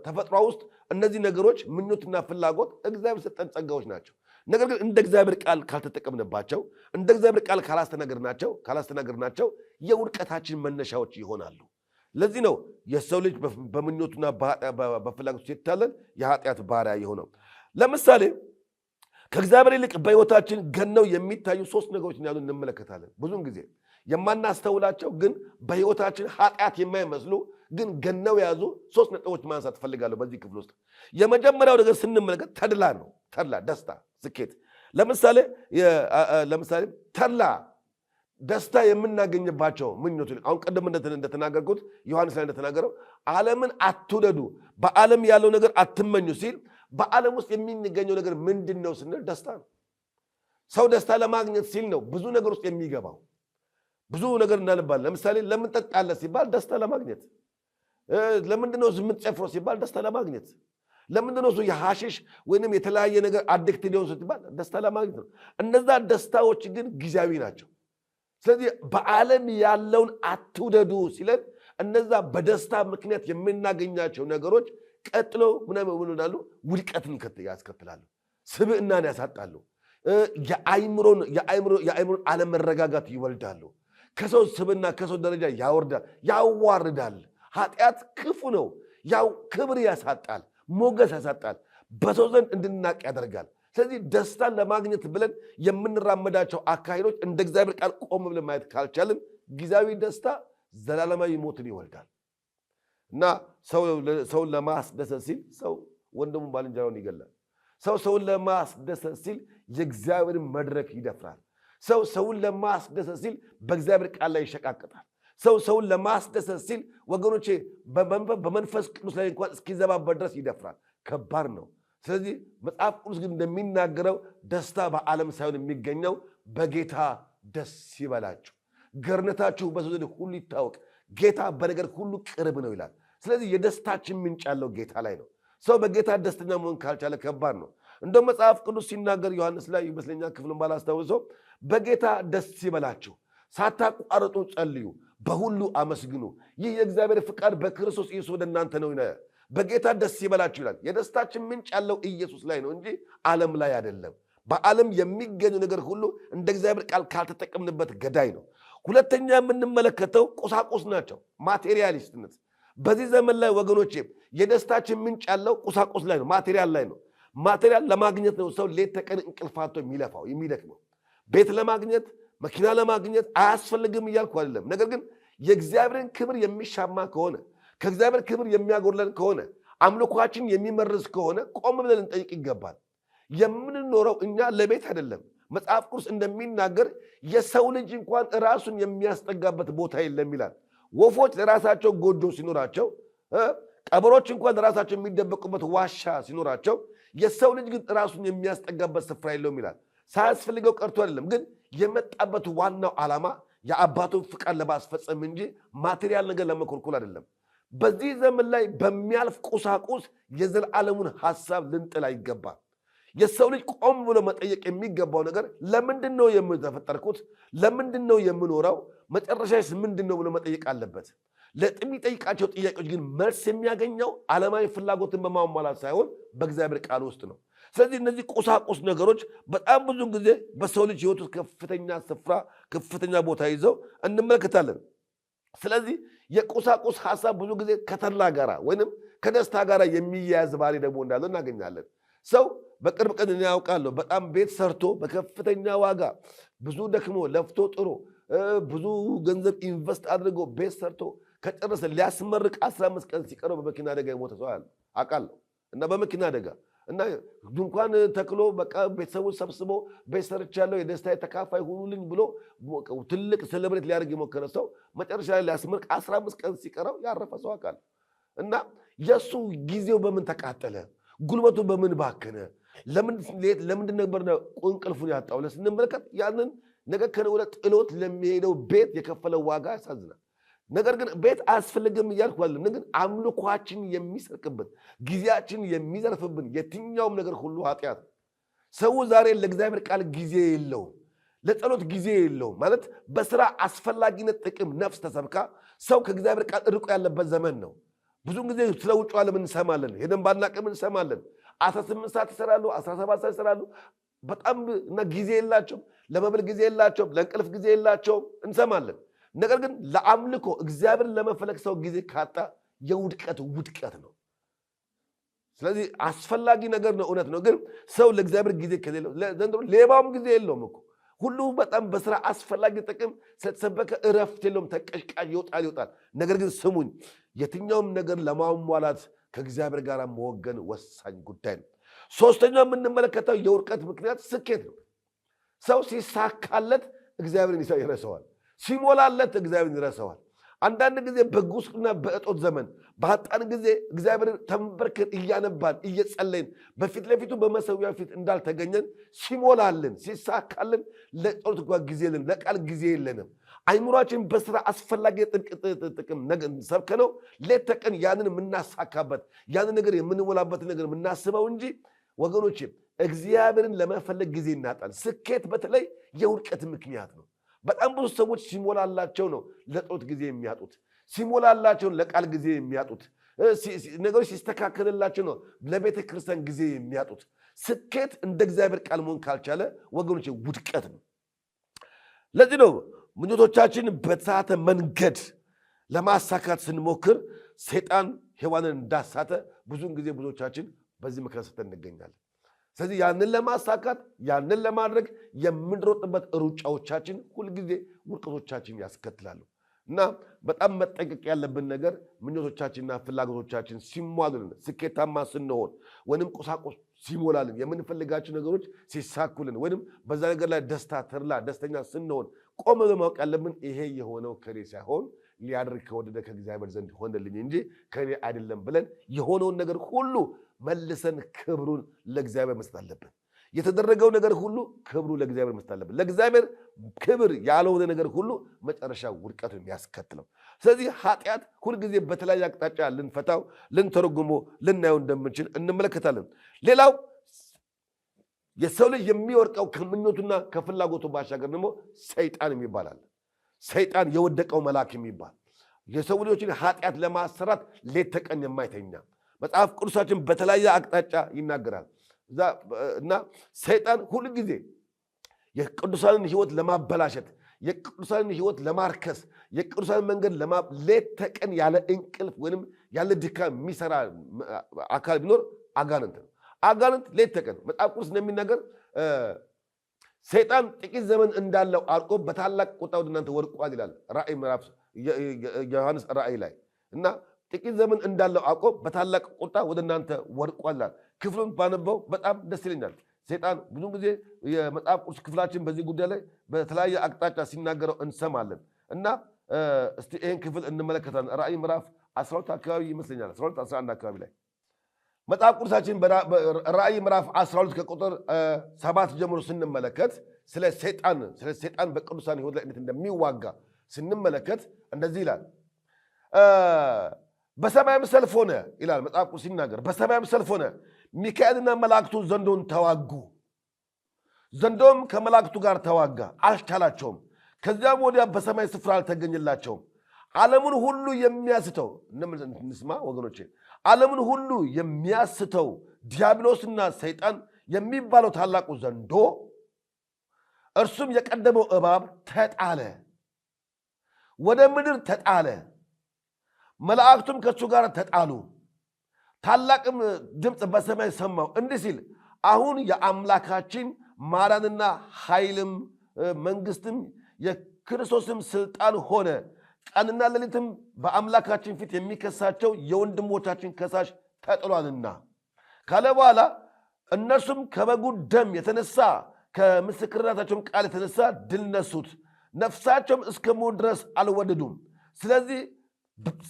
ተፈጥሮ ውስጥ እነዚህ ነገሮች ምኞትና ፍላጎት እግዚአብሔር ሰጠን ጸጋዎች ናቸው። ነገር ግን እንደ እግዚአብሔር ቃል ካልተጠቀምንባቸው እንደ እግዚአብሔር ቃል ካላስተናገርናቸው የውድቀታችን መነሻዎች ይሆናሉ። ለዚህ ነው የሰው ልጅ በምኞቱና በፍላጎቱ ሲታለል የኃጢአት ባሪያ የሆነው። ለምሳሌ ከእግዚአብሔር ይልቅ በሕይወታችን ገነው የሚታዩ 3 ነገሮች እንዳሉ እንመለከታለን። ብዙውን ጊዜ የማናስተውላቸው ግን በሕይወታችን ኃጢአት የማይመስሉ ግን ገነው ያዙ 3 ነጥቦች ማንሳት ፈልጋለሁ በዚህ ክፍል ውስጥ። የመጀመሪያው ነገር ስንመለከት ተድላ ነው። ተድላ፣ ደስታ፣ ስኬት። ለምሳሌ ተድላ ደስታ የምናገኝባቸው ምኞቶች አሁን ቀደም እንደተናገርኩት ዮሐንስ ላይ እንደተናገረው ዓለምን አትውደዱ፣ በዓለም ያለው ነገር አትመኙ ሲል በዓለም ውስጥ የሚገኘው ነገር ምንድነው ስንል ደስታ ነው። ሰው ደስታ ለማግኘት ሲል ነው ብዙ ነገር ውስጥ የሚገባው። ብዙ ነገር እናነባለን። ለምሳሌ ለምን ጠጣለህ ሲባል ደስታ ለማግኘት፣ ለምንድነው የምትጨፍረው ሲባል ደስታ ለማግኘት፣ ለምንድነው የሐሺሽ ወይንም የተለያየ ነገር አዲክትድ ሊሆን ሲባል ደስታ ለማግኘት ነው። እነዛ ደስታዎች ግን ጊዜያዊ ናቸው። ስለዚህ በዓለም ያለውን አትውደዱ ሲለን እነዛ በደስታ ምክንያት የምናገኛቸው ነገሮች ቀጥሎ ምናምን ይሆናሉ፣ ውድቀትን ያስከትላሉ፣ ስብዕናን ያሳጣሉ፣ የአይምሮን አለመረጋጋት ይወልዳሉ፣ ከሰው ስብዕና ከሰው ደረጃ ያወርዳል፣ ያዋርዳል። ኃጢአት ክፉ ነው። ያው ክብር ያሳጣል፣ ሞገስ ያሳጣል፣ በሰው ዘንድ እንድናቅ ያደርጋል። ስለዚህ ደስታን ለማግኘት ብለን የምንራመዳቸው አካሄዶች እንደ እግዚአብሔር ቃል ቆም ብለን ማየት ካልቻልን ጊዜያዊ ደስታ ዘላለማዊ ሞትን ይወልዳል። እና ሰውን ለማስደሰት ሲል ሰው ወንድሙን ባልንጀራውን ይገላል። ሰውን ለማስደሰት ሲል የእግዚአብሔርን መድረክ ይደፍራል። ሰውን ለማስደሰት ሲል በእግዚአብሔር ቃል ላይ ይሸቃቅጣል። ሰውን ለማስደሰት ሲል ወገኖቼ በመንፈስ ቅዱስ ላይ እንኳን እስኪዘባበት ድረስ ይደፍራል። ከባድ ነው። ስለዚህ መጽሐፍ ቅዱስ ግን እንደሚናገረው ደስታ በዓለም ሳይሆን የሚገኘው በጌታ ደስ ይበላችሁ፣ ገርነታችሁ በሰው ዘንድ ሁሉ ይታወቅ፣ ጌታ በነገር ሁሉ ቅርብ ነው ይላል። ስለዚህ የደስታችን ምንጭ ያለው ጌታ ላይ ነው። ሰው በጌታ ደስተኛ መሆን ካልቻለ ከባድ ነው። እንደው መጽሐፍ ቅዱስ ሲናገር ዮሐንስ ላይ ይመስለኛል፣ ክፍሉን ባላስታውሰው፣ በጌታ ደስ ይበላችሁ፣ ሳታቋርጡ ጸልዩ፣ በሁሉ አመስግኑ፣ ይህ የእግዚአብሔር ፍቃድ በክርስቶስ ኢየሱስ ወደ እናንተ ነው ይላል። በጌታ ደስ ይበላችሁ ይላል። የደስታችን ምንጭ ያለው ኢየሱስ ላይ ነው እንጂ ዓለም ላይ አይደለም። በዓለም የሚገኙ ነገር ሁሉ እንደ እግዚአብሔር ቃል ካልተጠቀምንበት ገዳይ ነው። ሁለተኛ የምንመለከተው ቁሳቁስ ናቸው፣ ማቴሪያሊስትነት። በዚህ ዘመን ላይ ወገኖቼ የደስታችን ምንጭ ያለው ቁሳቁስ ላይ ነው፣ ማቴሪያል ላይ ነው። ማቴሪያል ለማግኘት ነው ሰው ሌት ተቀን እንቅልፋቶ የሚለፋው የሚደክመው። ቤት ለማግኘት መኪና ለማግኘት አያስፈልግም እያልኩ አይደለም። ነገር ግን የእግዚአብሔርን ክብር የሚሻማ ከሆነ ከእግዚአብሔር ክብር የሚያጎድለን ከሆነ አምልኳችን የሚመርዝ ከሆነ ቆም ብለን እንጠይቅ ይገባል። የምንኖረው እኛ ለቤት አይደለም። መጽሐፍ ቅዱስ እንደሚናገር የሰው ልጅ እንኳን ራሱን የሚያስጠጋበት ቦታ የለም ይላል። ወፎች ለራሳቸው ጎጆ ሲኖራቸው፣ ቀበሮች እንኳን ለራሳቸው የሚደበቁበት ዋሻ ሲኖራቸው፣ የሰው ልጅ ግን ራሱን የሚያስጠጋበት ስፍራ የለውም ይላል። ሳያስፈልገው ቀርቶ አይደለም፣ ግን የመጣበት ዋናው ዓላማ የአባቱን ፍቃድ ለማስፈጸም እንጂ ማቴሪያል ነገር ለመኮልኮል አይደለም። በዚህ ዘመን ላይ በሚያልፍ ቁሳቁስ የዘላለሙን ሐሳብ ልንጥል አይገባም። የሰው ልጅ ቆም ብሎ መጠየቅ የሚገባው ነገር ለምንድን ነው የተፈጠርኩት? ለምንድን ነው የምኖረው? መጨረሻስ ምንድን ነው ብሎ መጠየቅ አለበት። ለሚጠይቃቸው ጥያቄዎች ግን መልስ የሚያገኘው ዓለማዊ ፍላጎትን በማሟላት ሳይሆን በእግዚአብሔር ቃል ውስጥ ነው። ስለዚህ እነዚህ ቁሳቁስ ነገሮች በጣም ብዙ ጊዜ በሰው ልጅ ሕይወት ውስጥ ከፍተኛ ስፍራ ከፍተኛ ቦታ ይዘው እንመለከታለን። ስለዚህ የቁሳቁስ ሐሳብ ብዙ ጊዜ ከተድላ ጋር ወይንም ከደስታ ጋር የሚያያዝ ባህሪ ደግሞ እንዳለው እናገኛለን። ሰው በቅርብ ቀን እኔ ያውቃለሁ በጣም ቤት ሰርቶ በከፍተኛ ዋጋ ብዙ ደክሞ ለፍቶ ጥሮ ብዙ ገንዘብ ኢንቨስት አድርጎ ቤት ሰርቶ ከጨረሰ ሊያስመርቅ 15 ቀን ሲቀረው በመኪና አደጋ የሞተ ሰው አውቃለሁ። እና በመኪና አደጋ እና ድንኳን ተክሎ በቃ ቤተሰቡን ሰብስቦ ቤት ሰርቻለሁ የደስታ ተካፋይ ሁኑልኝ ብሎ ትልቅ ሴሌብሬት ሊያደርግ የሞከረ ሰው መጨረሻ ላይ ሊያስመርቅ 15 ቀን ሲቀረው ያረፈ ሰው አውቃለሁ። እና የእሱ ጊዜው በምን ተቃጠለ? ጉልበቱ በምን ባከነ? ለምንድን ነበር እንቅልፉን ያጣው? ስንመለከት ያንን ነገር ከነውለ ጥሎት ለሚሄደው ቤት የከፈለው ዋጋ ያሳዝናል። ነገር ግን ቤት አያስፈልግም እያልኩ አይደለም። ነገር ግን አምልኳችን የሚሰርቅብን ጊዜያችን የሚዘርፍብን የትኛውም ነገር ሁሉ ኃጢአት። ሰው ዛሬ ለእግዚአብሔር ቃል ጊዜ የለውም፣ ለጸሎት ጊዜ የለውም። ማለት በስራ አስፈላጊነት ጥቅም ነፍስ ተሰብካ ሰው ከእግዚአብሔር ቃል ርቆ ያለበት ዘመን ነው። ብዙ ጊዜ ስለ ውጭ ዓለም እንሰማለን፣ ሄደን ባናቅም እንሰማለን። 18 ሰዓት ይሰራሉ፣ 17 ሰዓት ይሰራሉ። በጣም እና ጊዜ የላቸውም፣ ለመብል ጊዜ የላቸውም፣ ለእንቅልፍ ጊዜ የላቸውም እንሰማለን። ነገር ግን ለአምልኮ እግዚአብሔር ለመፈለግ ሰው ጊዜ ካጣ ውድቀት ነው። ስለዚህ አስፈላጊ ነገር ነው፣ እውነት ነው። ግን ሰው ለእግዚአብሔር ጊዜ ከሌለው ዘንድሮ ሌባውም ጊዜ የለውም እኮ። ሁሉ በጣም በስራ አስፈላጊ ጥቅም ስለተሰበከ እረፍት የለውም። ተቀሽቃሽ ይወጣል። ነገር ግን ስሙኝ፣ የትኛውም ነገር ለማሟላት ከእግዚአብሔር ጋር መወገን ወሳኝ ጉዳይ ነው። ሶስተኛው የምንመለከተው የውድቀት ምክንያት ስኬት ነው። ሰው ሲሳካለት እግዚአብሔርን ይረሳዋል፣ ሲሞላለት እግዚአብሔርን ይረሳዋል። አንዳንድ ጊዜ በጉስቁልና በእጦት ዘመን በአጣን ጊዜ እግዚአብሔርን ተንበርክከን እያነባን እየጸለይን በፊት ለፊቱ በመሠዊያው ፊት እንዳልተገኘን ሲሞላልን ሲሳካልን ለጸሎት እንኳን ጊዜ የለንም፣ ለቃል ጊዜ የለንም። አይምሯችን በስራ አስፈላጊ ጥቅም ሰብከነው ሌት ተቀን ያንን የምናሳካበት ያንን ነገር የምንሞላበት ነገር የምናስበው እንጂ ወገኖች እግዚአብሔርን ለመፈለግ ጊዜ እናጣል። ስኬት በተለይ የውድቀት ምክንያት ነው። በጣም ብዙ ሰዎች ሲሞላላቸው ነው ለጸሎት ጊዜ የሚያጡት፣ ሲሞላላቸው ለቃል ጊዜ የሚያጡት፣ ነገሮች ሲስተካከልላቸው ነው ለቤተ ክርስቲያን ጊዜ የሚያጡት። ስኬት እንደ እግዚአብሔር ቃል መሆን ካልቻለ ወገኖች ውድቀት ነው። ለዚህ ነው ምኞቶቻችን በተሳተ መንገድ ለማሳካት ስንሞክር ሰይጣን ሔዋንን እንዳሳተ ብዙውን ጊዜ ብዙዎቻችን በዚህ ምክንያት እንገኛለን። ስለዚህ ያንን ለማሳካት ያንን ለማድረግ የምንሮጥበት ሩጫዎቻችን ሁልጊዜ ውድቀቶቻችን ያስከትላሉ። እና በጣም መጠንቀቅ ያለብን ነገር ምኞቶቻችንና ፍላጎቶቻችን ሲሟሉልን፣ ስኬታማ ስንሆን ወይንም ቁሳቁስ ሲሞላልን፣ የምንፈልጋቸው ነገሮች ሲሳኩልን ወይንም በዛ ነገር ላይ ደስታ ተድላ ደስተኛ ስንሆን ቆም በማወቅ ያለብን ይሄ የሆነው ከኔ ሳይሆን ሊያደርግ ከወደደ ከእግዚአብሔር ዘንድ ሆነልኝ እንጂ ከኔ አይደለም ብለን የሆነውን ነገር ሁሉ መልሰን ክብሩን ለእግዚአብሔር መስጠት አለብን። የተደረገው ነገር ሁሉ ክብሩ ለእግዚአብሔር መስጠት አለብን። ለእግዚአብሔር ክብር ያልሆነ ነገር ሁሉ መጨረሻ ውድቀት የሚያስከትለው። ስለዚህ ኃጢአት ሁልጊዜ በተለያየ አቅጣጫ ልንፈታው፣ ልንተረጉሞ፣ ልናየው እንደምንችል እንመለከታለን። ሌላው የሰው ልጅ የሚወርቀው ከምኞቱና ከፍላጎቱ ባሻገር ደግሞ ሰይጣን የሚባላል። ሰይጣን የወደቀው መልአክ የሚባል የሰው ልጆችን ኃጢአት ለማሰራት ሌት ተቀን የማይተኛ መጽሐፍ ቅዱሳችን በተለያየ አቅጣጫ ይናገራል። እና ሰይጣን ሁሉ ጊዜ የቅዱሳንን ሕይወት ለማበላሸት፣ የቅዱሳንን ሕይወት ለማርከስ፣ የቅዱሳንን መንገድ ሌት ተቀን ያለ እንቅልፍ ወይንም ያለ ድካም የሚሰራ አካል ቢኖር አጋንንት ነው። አጋንንት ሌት ተቀን መጽሐፍ ቅዱስ እንደሚናገር ሰይጣን ጥቂት ዘመን እንዳለው አርቆ በታላቅ ቁጣ ወደ እናንተ ወድቋል ይላል ዮሐንስ ራእይ ላይ። እና ጥቂት ዘመን እንዳለው አውቆ በታላቅ ቁጣ ወደ እናንተ ወድቋል ይላል። ክፍሉን ባነበው በጣም ደስ ይለኛል። ሰይጣን ብዙ ጊዜ የመጽሐፍ ቅዱስ ክፍላችን በዚህ ጉዳይ ላይ በተለያየ አቅጣጫ ሲናገረው እንሰማለን። እና እስቲ ይህን ክፍል እንመለከታለን። ራእይ ምዕራፍ 12 አካባቢ ይመስለኛል 12 11 አካባቢ ላይ መጽሐፍ ቅዱሳችን ራእይ ምዕራፍ 12 ከቁጥር 7 ጀምሮ ስንመለከት ስለ ሰይጣን በቅዱሳን ሕይወት ላይ እንዴት እንደሚዋጋ ስንመለከት እንደዚህ ይላል። በሰማይም ሰልፍ ሆነ ይላል መጽሐፍ ቅዱስ ሲናገር፣ በሰማይም ሰልፍ ሆነ፣ ሚካኤልና መላእክቱ ዘንዶን ተዋጉ። ዘንዶም ከመላእክቱ ጋር ተዋጋ፣ አልቻላቸውም። ከዚያም ወዲያ በሰማይ ስፍራ አልተገኘላቸውም። ዓለሙን ሁሉ የሚያስተው እንስማ ወገኖቼ፣ ዓለምን ሁሉ የሚያስተው ዲያብሎስና ሰይጣን የሚባለው ታላቁ ዘንዶ እርሱም የቀደመው እባብ ተጣለ፣ ወደ ምድር ተጣለ፣ መላእክቱም ከእሱ ጋር ተጣሉ። ታላቅም ድምፅ በሰማይ ሰማሁ እንዲህ ሲል፣ አሁን የአምላካችን ማዳንና ኃይልም መንግስትም የክርስቶስም ስልጣን ሆነ። ቀንና ሌሊትም በአምላካችን ፊት የሚከሳቸው የወንድሞቻችን ከሳሽ ተጥሏልና ካለ በኋላ እነርሱም ከበጉ ደም የተነሳ ከምስክርነታቸውም ቃል የተነሳ ድል ነሱት፣ ነፍሳቸውም እስከ ሞት ድረስ አልወደዱም። ስለዚህ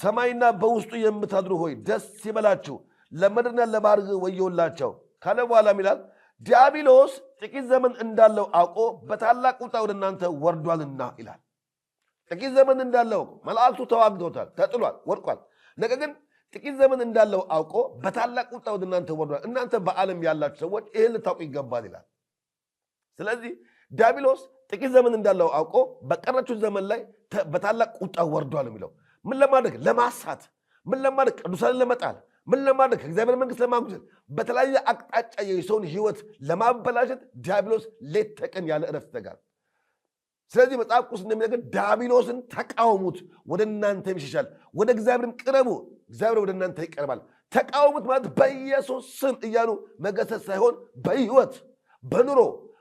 ሰማይና በውስጡ የምታድሩ ሆይ ደስ ይበላችሁ፣ ለምድርና ለባህር ወዮላቸው ካለ በኋላ ይላል፣ ዲያብሎስ ጥቂት ዘመን እንዳለው አውቆ በታላቅ ቁጣ ወደ እናንተ ወርዷልና ይላል። ጥቂት ዘመን እንዳለው መላእክቱ ተዋግተውታል፣ ተጥሏል፣ ወድቋል። ነገር ግን ጥቂት ዘመን እንዳለው አውቆ በታላቅ ቁጣ ወደ እናንተ ወርዷል። እናንተ በዓለም ያላችሁ ሰዎች ይህን ልታውቁ ይገባል ይላል። ስለዚህ ዲያብሎስ ጥቂት ዘመን እንዳለው አውቆ በቀረችው ዘመን ላይ በታላቅ ቁጣ ወርዷል የሚለው ምን ለማድረግ? ለማሳት። ምን ለማድረግ? ቅዱሳንን ለመጣል። ምን ለማድረግ? ከእግዚአብሔር መንግስት ለማጉደል። በተለያየ አቅጣጫ የሰውን ሕይወት ለማበላሸት ዲያብሎስ ሌት ተቀን ያለ እረፍት ይተጋል። ስለዚህ መጽሐፍ ቅዱስ እንደሚነግረን ዲያብሎስን ተቃወሙት፣ ወደ እናንተ ይሸሻል፣ ወደ እግዚአብሔርም ቅረቡ፣ እግዚአብሔር ወደ እናንተ ይቀርባል። ተቃወሙት ማለት በኢየሱስ ስም እያሉ መገሰጽ ሳይሆን በሕይወት በኑሮ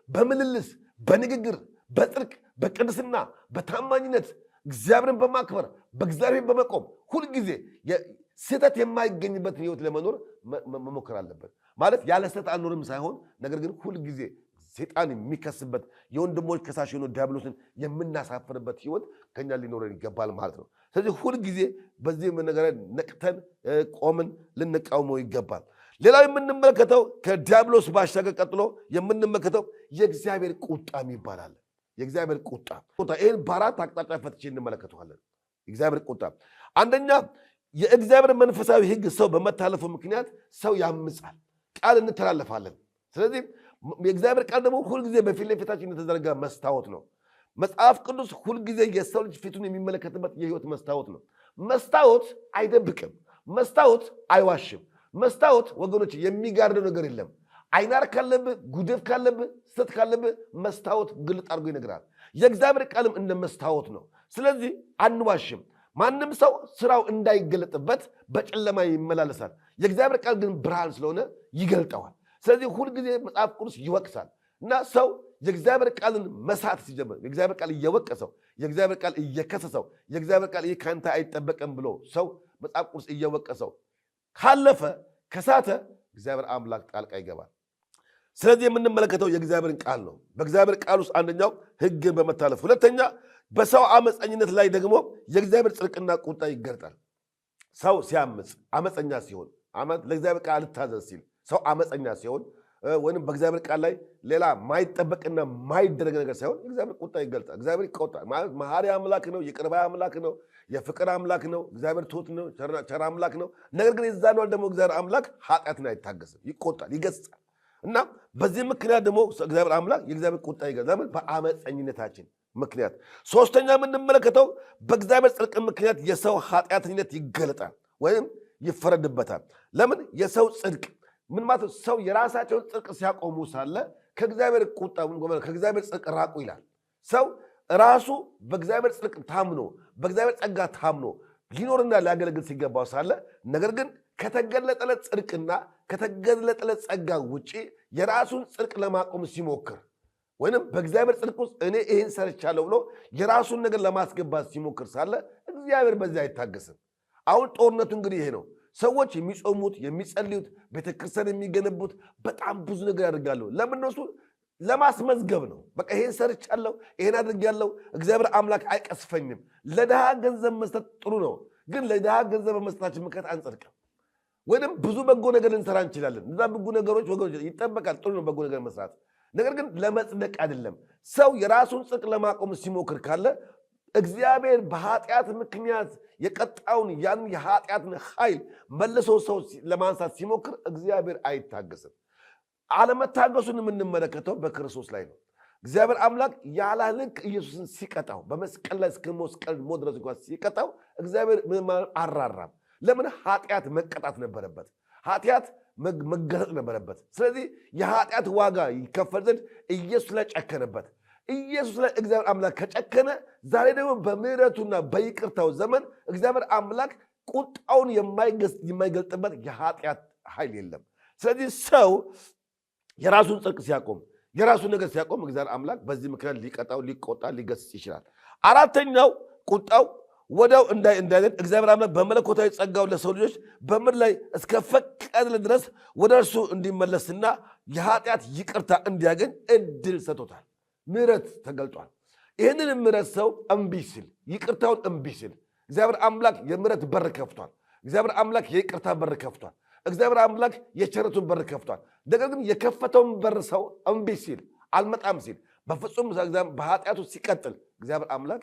በምልልስ በንግግር በጽድቅ በቅድስና በታማኝነት እግዚአብሔርን በማክበር በእግዚአብሔር በመቆም ሁልጊዜ ስህተት የማይገኝበት ህይወት ለመኖር መሞከር አለበት። ማለት ያለ ስህተት አንኖርም ሳይሆን ነገር ግን ሁልጊዜ ሰይጣን የሚከስበት የወንድሞች ከሳሽ የሆኑ ዲያብሎስን የምናሳፍርበት ህይወት ከኛ ሊኖረን ይገባል ማለት ነው። ስለዚህ ሁልጊዜ በዚህ ነገር ነቅተን ቆምን ልንቃወመው ይገባል። ሌላው የምንመለከተው ከዲያብሎስ ባሻገር ቀጥሎ የምንመለከተው የእግዚአብሔር ቁጣ ይባላል። የእግዚአብሔር ቁጣ ይህን በአራት አቅጣጫ ፈትቼ እንመለከተዋለን። የእግዚአብሔር ቁጣ አንደኛ የእግዚአብሔር መንፈሳዊ ህግ ሰው በመታለፉ ምክንያት ሰው ያምጻል፣ ቃል እንተላለፋለን። ስለዚህ የእግዚአብሔር ቃል ደግሞ ሁልጊዜ በፊት ለፊታችን የተዘረጋ መስታወት ነው። መጽሐፍ ቅዱስ ሁልጊዜ የሰው ልጅ ፊቱን የሚመለከትበት የህይወት መስታወት ነው። መስታወት አይደብቅም፣ መስታወት አይዋሽም። መስታወት ወገኖች የሚጋርደው ነገር የለም። አይናር ካለብህ፣ ጉድፍ ካለብህ፣ ስተት ካለብህ መስታወት ግልጥ አድርጎ ይነግራል። የእግዚአብሔር ቃልም እንደ መስታወት ነው። ስለዚህ አንዋሽም። ማንም ሰው ስራው እንዳይገለጥበት በጨለማ ይመላለሳል። የእግዚአብሔር ቃል ግን ብርሃን ስለሆነ ይገልጠዋል። ስለዚህ ሁልጊዜ መጽሐፍ ቅዱስ ይወቅሳል እና ሰው የእግዚአብሔር ቃልን መሳት ሲጀምር የእግዚአብሔር ቃል እየወቀሰው፣ የእግዚአብሔር ቃል እየከሰሰው፣ የእግዚአብሔር ቃል ይህ ከአንተ አይጠበቅም ብሎ ሰው መጽሐፍ ቅዱስ እየወቀሰው ካለፈ ከሳተ እግዚአብሔር አምላክ ጣልቃ ይገባል። ስለዚህ የምንመለከተው የእግዚአብሔርን ቃል ነው። በእግዚአብሔር ቃል ውስጥ አንደኛው ህግን በመታለፍ፣ ሁለተኛ በሰው አመፀኝነት ላይ ደግሞ የእግዚአብሔር ጽድቅና ቁጣ ይገልጣል። ሰው ሲያምፅ አመፀኛ ሲሆን ለእግዚአብሔር ቃል አልታዘዝ ሲል ሰው አመፀኛ ሲሆን ወይም በእግዚአብሔር ቃል ላይ ሌላ ማይጠበቅና ማይደረግ ነገር ሳይሆን የእግዚአብሔር ቁጣ ይገልጣል። እግዚአብሔር ይቆጣል። ማለት መሐሪ አምላክ ነው፣ ይቅር ባይ አምላክ ነው፣ የፍቅር አምላክ ነው። እግዚአብሔር ትሑት ነው፣ ቸር አምላክ ነው። ነገር ግን የዛን ዋል ደግሞ እግዚአብሔር አምላክ ኃጢአትን አይታገስም፣ ይቆጣል፣ ይገስጻል። እና በዚህ ምክንያት ደግሞ እግዚአብሔር አምላክ የእግዚአብሔር ቁጣ ይገልጣል። ለምን? በአመፀኝነታችን ምክንያት። ሶስተኛ የምንመለከተው በእግዚአብሔር ጽድቅ ምክንያት የሰው ኃጢአተኝነት ይገለጣል ወይም ይፈረድበታል። ለምን? የሰው ጽድቅ ምን ማለት? ሰው የራሳቸውን ጽድቅ ሲያቆሙ ሳለ ከእግዚአብሔር ቁጣ ከእግዚአብሔር ጽድቅ ራቁ ይላል። ሰው ራሱ በእግዚአብሔር ጽድቅ ታምኖ በእግዚአብሔር ጸጋ ታምኖ ሊኖርና ሊያገለግል ሲገባው ሳለ ነገር ግን ከተገለጠለት ጽድቅና ከተገለጠለት ጸጋ ውጪ የራሱን ጽድቅ ለማቆም ሲሞክር ወይንም በእግዚአብሔር ጽድቅ ውስጥ እኔ ይህን ሰርቻለሁ ብሎ የራሱን ነገር ለማስገባት ሲሞክር ሳለ እግዚአብሔር በዚህ አይታገስም። አሁን ጦርነቱ እንግዲህ ይሄ ነው። ሰዎች የሚጾሙት፣ የሚጸልዩት፣ ቤተክርስቲያን የሚገነቡት በጣም ብዙ ነገር ያደርጋሉ። ለምን? እነሱ ለማስመዝገብ ነው። በቃ ይሄን ሰርቻለሁ፣ ይሄን አድርጌያለሁ፣ እግዚአብሔር አምላክ አይቀስፈኝም። ለድሃ ገንዘብ መስጠት ጥሩ ነው፣ ግን ለድሃ ገንዘብ በመስጠታችን ምክንያት አንጸድቅም። ወይም ብዙ በጎ ነገር ልንሰራ እንችላለን። እዛ በጎ ነገሮች ወገኖች ይጠበቃል፣ ጥሩ ነው በጎ ነገር መስራት። ነገር ግን ለመጽደቅ አይደለም። ሰው የራሱን ጽድቅ ለማቆም ሲሞክር ካለ እግዚአብሔር በኃጢአት ምክንያት የቀጣውን ያን የኃጢአትን ኃይል መልሶ ሰው ለማንሳት ሲሞክር እግዚአብሔር አይታገስም። አለመታገሱን የምንመለከተው በክርስቶስ ላይ ነው። እግዚአብሔር አምላክ ያለ ልክ ኢየሱስን ሲቀጣው በመስቀል ላይ እስከ መስቀል ሞት ድረስ እንኳን ሲቀጣው እግዚአብሔር አራራም። ለምን? ኃጢአት መቀጣት ነበረበት። ኃጢአት መገለጥ ነበረበት። ስለዚህ የኃጢአት ዋጋ ይከፈል ዘንድ ኢየሱስ ላይ ጨከነበት። ኢየሱስ ላይ እግዚአብሔር አምላክ ከጨከነ ዛሬ ደግሞ በምህረቱና በይቅርታው ዘመን እግዚአብሔር አምላክ ቁጣውን የማይገልጥበት የኃጢአት ኃይል የለም። ስለዚህ ሰው የራሱን ጽድቅ ሲያቆም የራሱን ነገር ሲያቆም እግዚአብሔር አምላክ በዚህ ምክንያት ሊቀጣው፣ ሊቆጣ፣ ሊገስጽ ይችላል። አራተኛው ቁጣው ወዲያው እንዳይደል እግዚአብሔር አምላክ በመለኮታዊ ጸጋው ለሰው ልጆች በምድር ላይ እስከፈቀደ ድረስ ወደ እርሱ እንዲመለስና የኃጢአት ይቅርታ እንዲያገኝ እድል ሰጥቶታል። ምህረት ተገልጧል። ይህንን ምህረት ሰው እምቢ ሲል፣ ይቅርታውን እምቢ ሲል እግዚአብሔር አምላክ የምህረት በር ከፍቷል። እግዚአብሔር አምላክ የይቅርታ በር ከፍቷል። እግዚአብሔር አምላክ የቸረቱን በር ከፍቷል። ነገር ግን የከፈተውን በር ሰው እምቢ ሲል፣ አልመጣም ሲል፣ በፍጹም በኃጢአቱ ሲቀጥል እግዚአብሔር አምላክ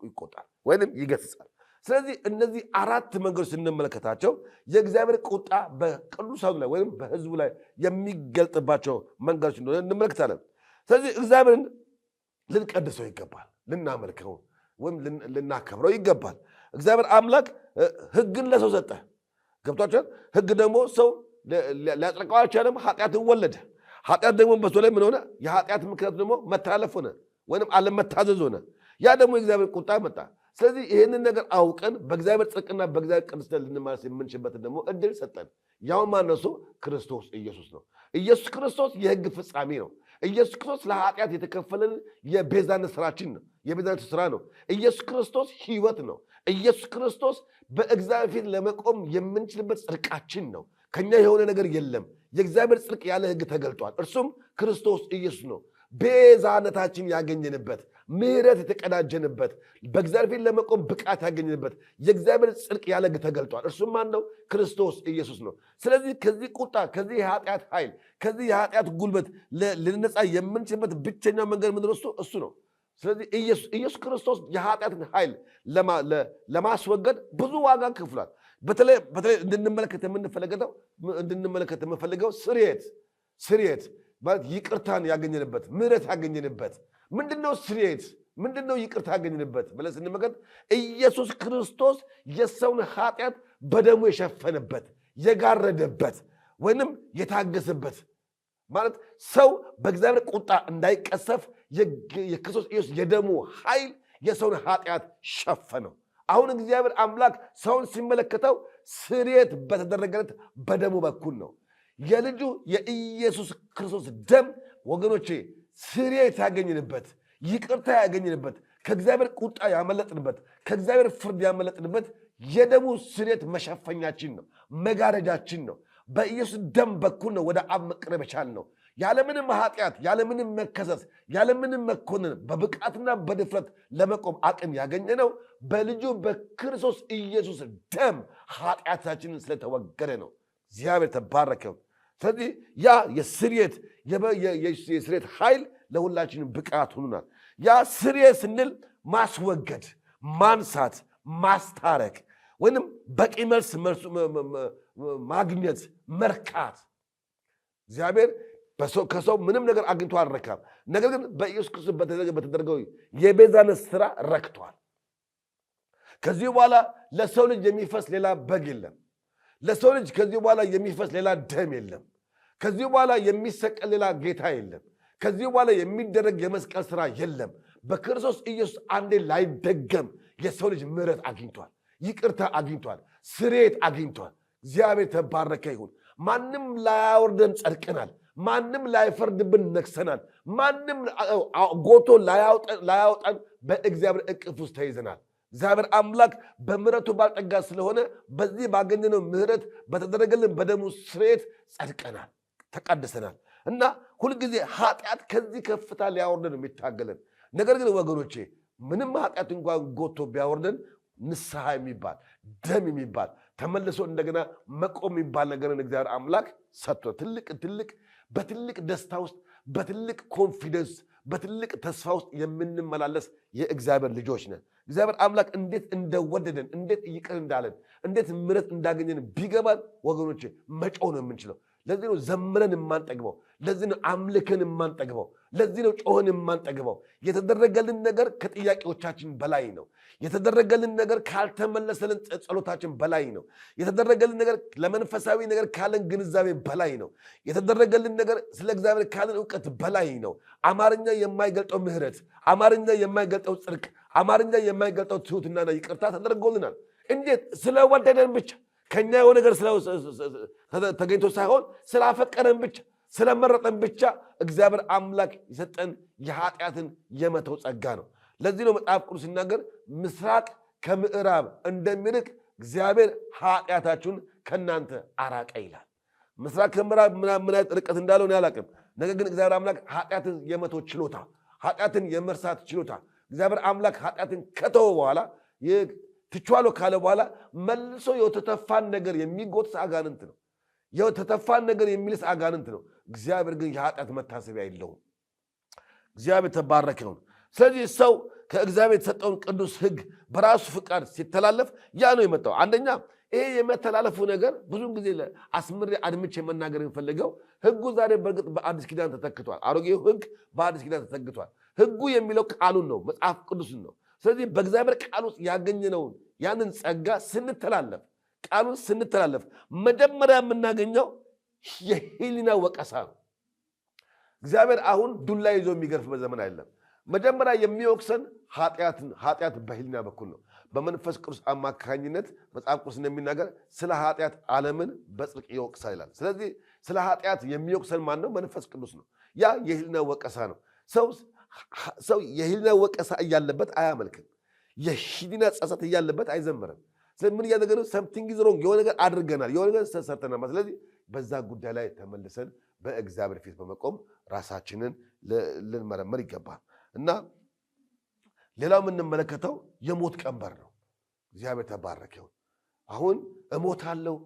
ይቆጣል ወይም ይገስጻል። ስለዚህ እነዚህ አራት መንገዶች ስንመለከታቸው የእግዚአብሔር ቁጣ በቅዱሳኑ ላይ ወይም በሕዝቡ ላይ የሚገልጥባቸው መንገዶች እንደሆነ እንመለከታለን። ስለዚህ እግዚአብሔርን ልንቀድሰው ይገባል፣ ልናመልከው ወይም ልናከብረው ይገባል። እግዚአብሔር አምላክ ሕግን ለሰው ሰጠ። ገብቷቸዋል። ሕግ ደግሞ ሰው ሊያጸድቀው አልቻለም። ኃጢአትን ወለደ። ኃጢአት ደግሞ በሰው ላይ ምን ሆነ? የኃጢአት ምክንያት ደግሞ መተላለፍ ሆነ ወይም አለመታዘዝ ሆነ። ያ ደግሞ የእግዚአብሔር ቁጣ መጣ። ስለዚህ ይህንን ነገር አውቀን በእግዚአብሔር ጽድቅና በእግዚአብሔር ቅድስና ልንመለስ የምንችልበትን ደግሞ እድል ሰጠን። ያው ማነሱ? ክርስቶስ ኢየሱስ ነው። ኢየሱስ ክርስቶስ የሕግ ፍጻሜ ነው። ኢየሱስ ክርስቶስ ለኃጢአት የተከፈለን የቤዛነት ስራችን ነው። የቤዛነት ስራ ነው። ኢየሱስ ክርስቶስ ሕይወት ነው። ኢየሱስ ክርስቶስ በእግዚአብሔር ፊት ለመቆም የምንችልበት ጽድቃችን ነው። ከኛ የሆነ ነገር የለም። የእግዚአብሔር ጽድቅ ያለ ሕግ ተገልጧል። እርሱም ክርስቶስ ኢየሱስ ነው። ቤዛነታችን ያገኘንበት፣ ምሕረት የተቀዳጀንበት፣ በእግዚአብሔር ፊት ለመቆም ብቃት ያገኘንበት የእግዚአብሔር ጽድቅ ያለ ሕግ ተገልጧል። እርሱም ማን ነው? ክርስቶስ ኢየሱስ ነው። ስለዚህ ከዚህ ቁጣ፣ ከዚህ የኃጢአት ኃይል፣ ከዚህ የኃጢአት ጉልበት ልንነጻ የምንችልበት ብቸኛው መንገድ ምንድን ነው? እሱ ነው። ስለዚህ ኢየሱስ ክርስቶስ የኃጢአትን ኃይል ለማስወገድ ብዙ ዋጋ ከፍሏል። በተለይ እንድንመለከት የምንፈልገው ስርየት ማለት ይቅርታን ያገኘንበት፣ ምሕረት ያገኘንበት ምንድነው? ስርየት ምንድነው? ይቅርታ ያገኘንበት ብለን ስንመለከት ኢየሱስ ክርስቶስ የሰውን ኃጢአት በደሙ የሸፈነበት፣ የጋረደበት ወይንም የታገሰበት ማለት ሰው በእግዚአብሔር ቁጣ እንዳይቀሰፍ የክርስቶስ ኢየሱስ የደሙ ኃይል የሰውን ኃጢአት ሸፈነው። አሁን እግዚአብሔር አምላክ ሰውን ሲመለከተው ስርየት በተደረገለት በደሙ በኩል ነው። የልጁ የኢየሱስ ክርስቶስ ደም ወገኖቼ ስርየት ያገኝንበት፣ ይቅርታ ያገኝንበት፣ ከእግዚአብሔር ቁጣ ያመለጥንበት፣ ከእግዚአብሔር ፍርድ ያመለጥንበት የደሙ ስርየት መሸፈኛችን ነው፣ መጋረጃችን ነው። በኢየሱስ ደም በኩል ነው ወደ አብ መቅረብ የቻልነው። ያለምንም ኃጢአት፣ ያለምንም መከሰስ፣ ያለምንም መኮንን በብቃትና በድፍረት ለመቆም አቅም ያገኘነው በልጁ በክርስቶስ ኢየሱስ ደም ኃጢአታችንን ስለተወገደ ነው። እግዚአብሔር ተባረከው። ስለዚህ ያ የስርየት ኃይል ለሁላችንም ብቃት ሆኑናል። ያ ስርየት ስንል ማስወገድ፣ ማንሳት፣ ማስታረቅ ወይንም በቂ መልስ ማግኘት፣ መርካት። እግዚአብሔር ከሰው ምንም ነገር አግኝቶ አልረካም። ነገር ግን በኢየሱስ ክርስቶስ በተደረገው የቤዛነት ስራ ረክቷል። ከዚህ በኋላ ለሰው ልጅ የሚፈስ ሌላ በግ የለም። ለሰው ልጅ ከዚህ በኋላ የሚፈስ ሌላ ደም የለም። ከዚህ በኋላ የሚሰቀል ሌላ ጌታ የለም። ከዚህ በኋላ የሚደረግ የመስቀል ስራ የለም። በክርስቶስ ኢየሱስ አንዴ ላይደገም የሰው ልጅ ምሕረት አግኝቷል፣ ይቅርታ አግኝቷል፣ ስርየት አግኝቷል። እግዚአብሔር ተባረከ ይሁን። ማንም ላያወርደን ጸድቀናል። ማንም ላይፈርድብን ነግሰናል። ማንም ጎቶ ላያውጠን በእግዚአብሔር እቅፍ ውስጥ ተይዘናል። እግዚአብሔር አምላክ በምሕረቱ ባለጠጋ ስለሆነ በዚህ ባገኘነው ምሕረት በተደረገልን በደሙ ስርየት ጸድቀናል፣ ተቀድሰናል። እና ሁልጊዜ ኃጢአት ከዚህ ከፍታ ሊያወርደን የሚታገለን ነገር ግን ወገኖቼ ምንም ኃጢአት እንኳን ጎቶ ቢያወርደን ንስሐ የሚባል ደም የሚባል ተመልሶ እንደገና መቆም የሚባል ነገርን እግዚአብሔር አምላክ ሰጥቶ በትልቅ ደስታ ውስጥ በትልቅ ኮንፊደንስ በትልቅ ተስፋ ውስጥ የምንመላለስ የእግዚአብሔር ልጆች ነን። እግዚአብሔር አምላክ እንዴት እንደወደደን፣ እንዴት ይቅር እንዳለን፣ እንዴት ምሕረት እንዳገኘን ቢገባን ወገኖቼ መጮህ ነው የምንችለው። ለዚህ ነው ዘምረን የማንጠግበው። ለዚህ ነው አምልከን የማንጠግበው። ለዚህ ነው ጮህን የማንጠግበው። የተደረገልን ነገር ከጥያቄዎቻችን በላይ ነው። የተደረገልን ነገር ካልተመለሰልን ጸሎታችን በላይ ነው። የተደረገልን ነገር ለመንፈሳዊ ነገር ካለን ግንዛቤ በላይ ነው። የተደረገልን ነገር ስለ እግዚአብሔር ካለን እውቀት በላይ ነው። አማርኛ የማይገልጠው ምሕረት፣ አማርኛ የማይገልጠው ጽድቅ፣ አማርኛ የማይገልጠው ትሑትናና ይቅርታ ተደርጎልናል። እንዴት? ስለወደደን ብቻ ከኛ የሆነ ነገር ተገኝቶ ሳይሆን ስላፈቀረን ብቻ ስለመረጠን ብቻ እግዚአብሔር አምላክ የሰጠን የኃጢአትን የመተው ጸጋ ነው። ለዚህ ነው መጽሐፍ ቅዱስ ሲናገር ምስራቅ ከምዕራብ እንደሚርቅ እግዚአብሔር ኃጢአታችሁን ከእናንተ አራቀ ይላል። ምስራቅ ከምዕራብ ምን አይነት ርቀት እንዳለው እኔ አላውቅም። ነገር ግን እግዚአብሔር አምላክ ኃጢአትን የመተው ችሎታ፣ ኃጢአትን የመርሳት ችሎታ እግዚአብሔር አምላክ ኃጢአትን ከተወ በኋላ ትችዋለሁ ካለ በኋላ መልሶ የተተፋን ነገር የሚጎትት አጋንንት ነው። የተተፋን ነገር የሚልስ አጋንንት ነው። እግዚአብሔር ግን የኃጢአት መታሰቢያ የለውም። እግዚአብሔር ተባረከ ነው። ስለዚህ ሰው ከእግዚአብሔር የተሰጠውን ቅዱስ ሕግ በራሱ ፍቃድ ሲተላለፍ ያ ነው የመጣው። አንደኛ ይሄ የመተላለፉ ነገር ብዙውን ጊዜ አስምሬ አድምቼ መናገር የምፈልገው ሕጉ ዛሬ በእርግጥ በአዲስ ኪዳን ተተክቷል። አሮጌው ሕግ በአዲስ ኪዳን ተተክቷል። ሕጉ የሚለው ቃሉን ነው፣ መጽሐፍ ቅዱስን ነው። ስለዚህ በእግዚአብሔር ቃል ውስጥ ያገኘነውን ያንን ጸጋ ቃሉን ስንተላለፍ መጀመሪያ የምናገኘው የህሊና ወቀሳ ነው። እግዚአብሔር አሁን ዱላ ይዞ የሚገርፍበት ዘመን አይደለም። መጀመሪያ የሚወቅሰን ኃጢአት በህሊና በኩል ነው። በመንፈስ ቅዱስ አማካኝነት መጽሐፍ ቅዱስ እንደሚናገር ስለ ኃጢአት ዓለምን በጽድቅ ይወቅሳል ይላል። ስለዚህ ስለ ኃጢአት የሚወቅሰን ማን ነው? መንፈስ ቅዱስ ነው። ያ የህሊና ወቀሳ ነው። ሰው የህሊና ወቀሳ እያለበት አያመልክም። የህሊና ጸጸት እያለበት አይዘምርም። ስለምን እያደረገ ነው? ሰምቲንግ ኢዝ ሮንግ፣ የሆነ ነገር አድርገናል፣ የሆነ ነገር ሰርተናል። ስለዚህ በዛ ጉዳይ ላይ ተመልሰን በእግዚአብሔር ፊት በመቆም ራሳችንን ልንመረመር ይገባል። እና ሌላው የምንመለከተው የሞት ቀንበር ነው። እግዚአብሔር ተባረከ ይሁን። አሁን እሞታለሁ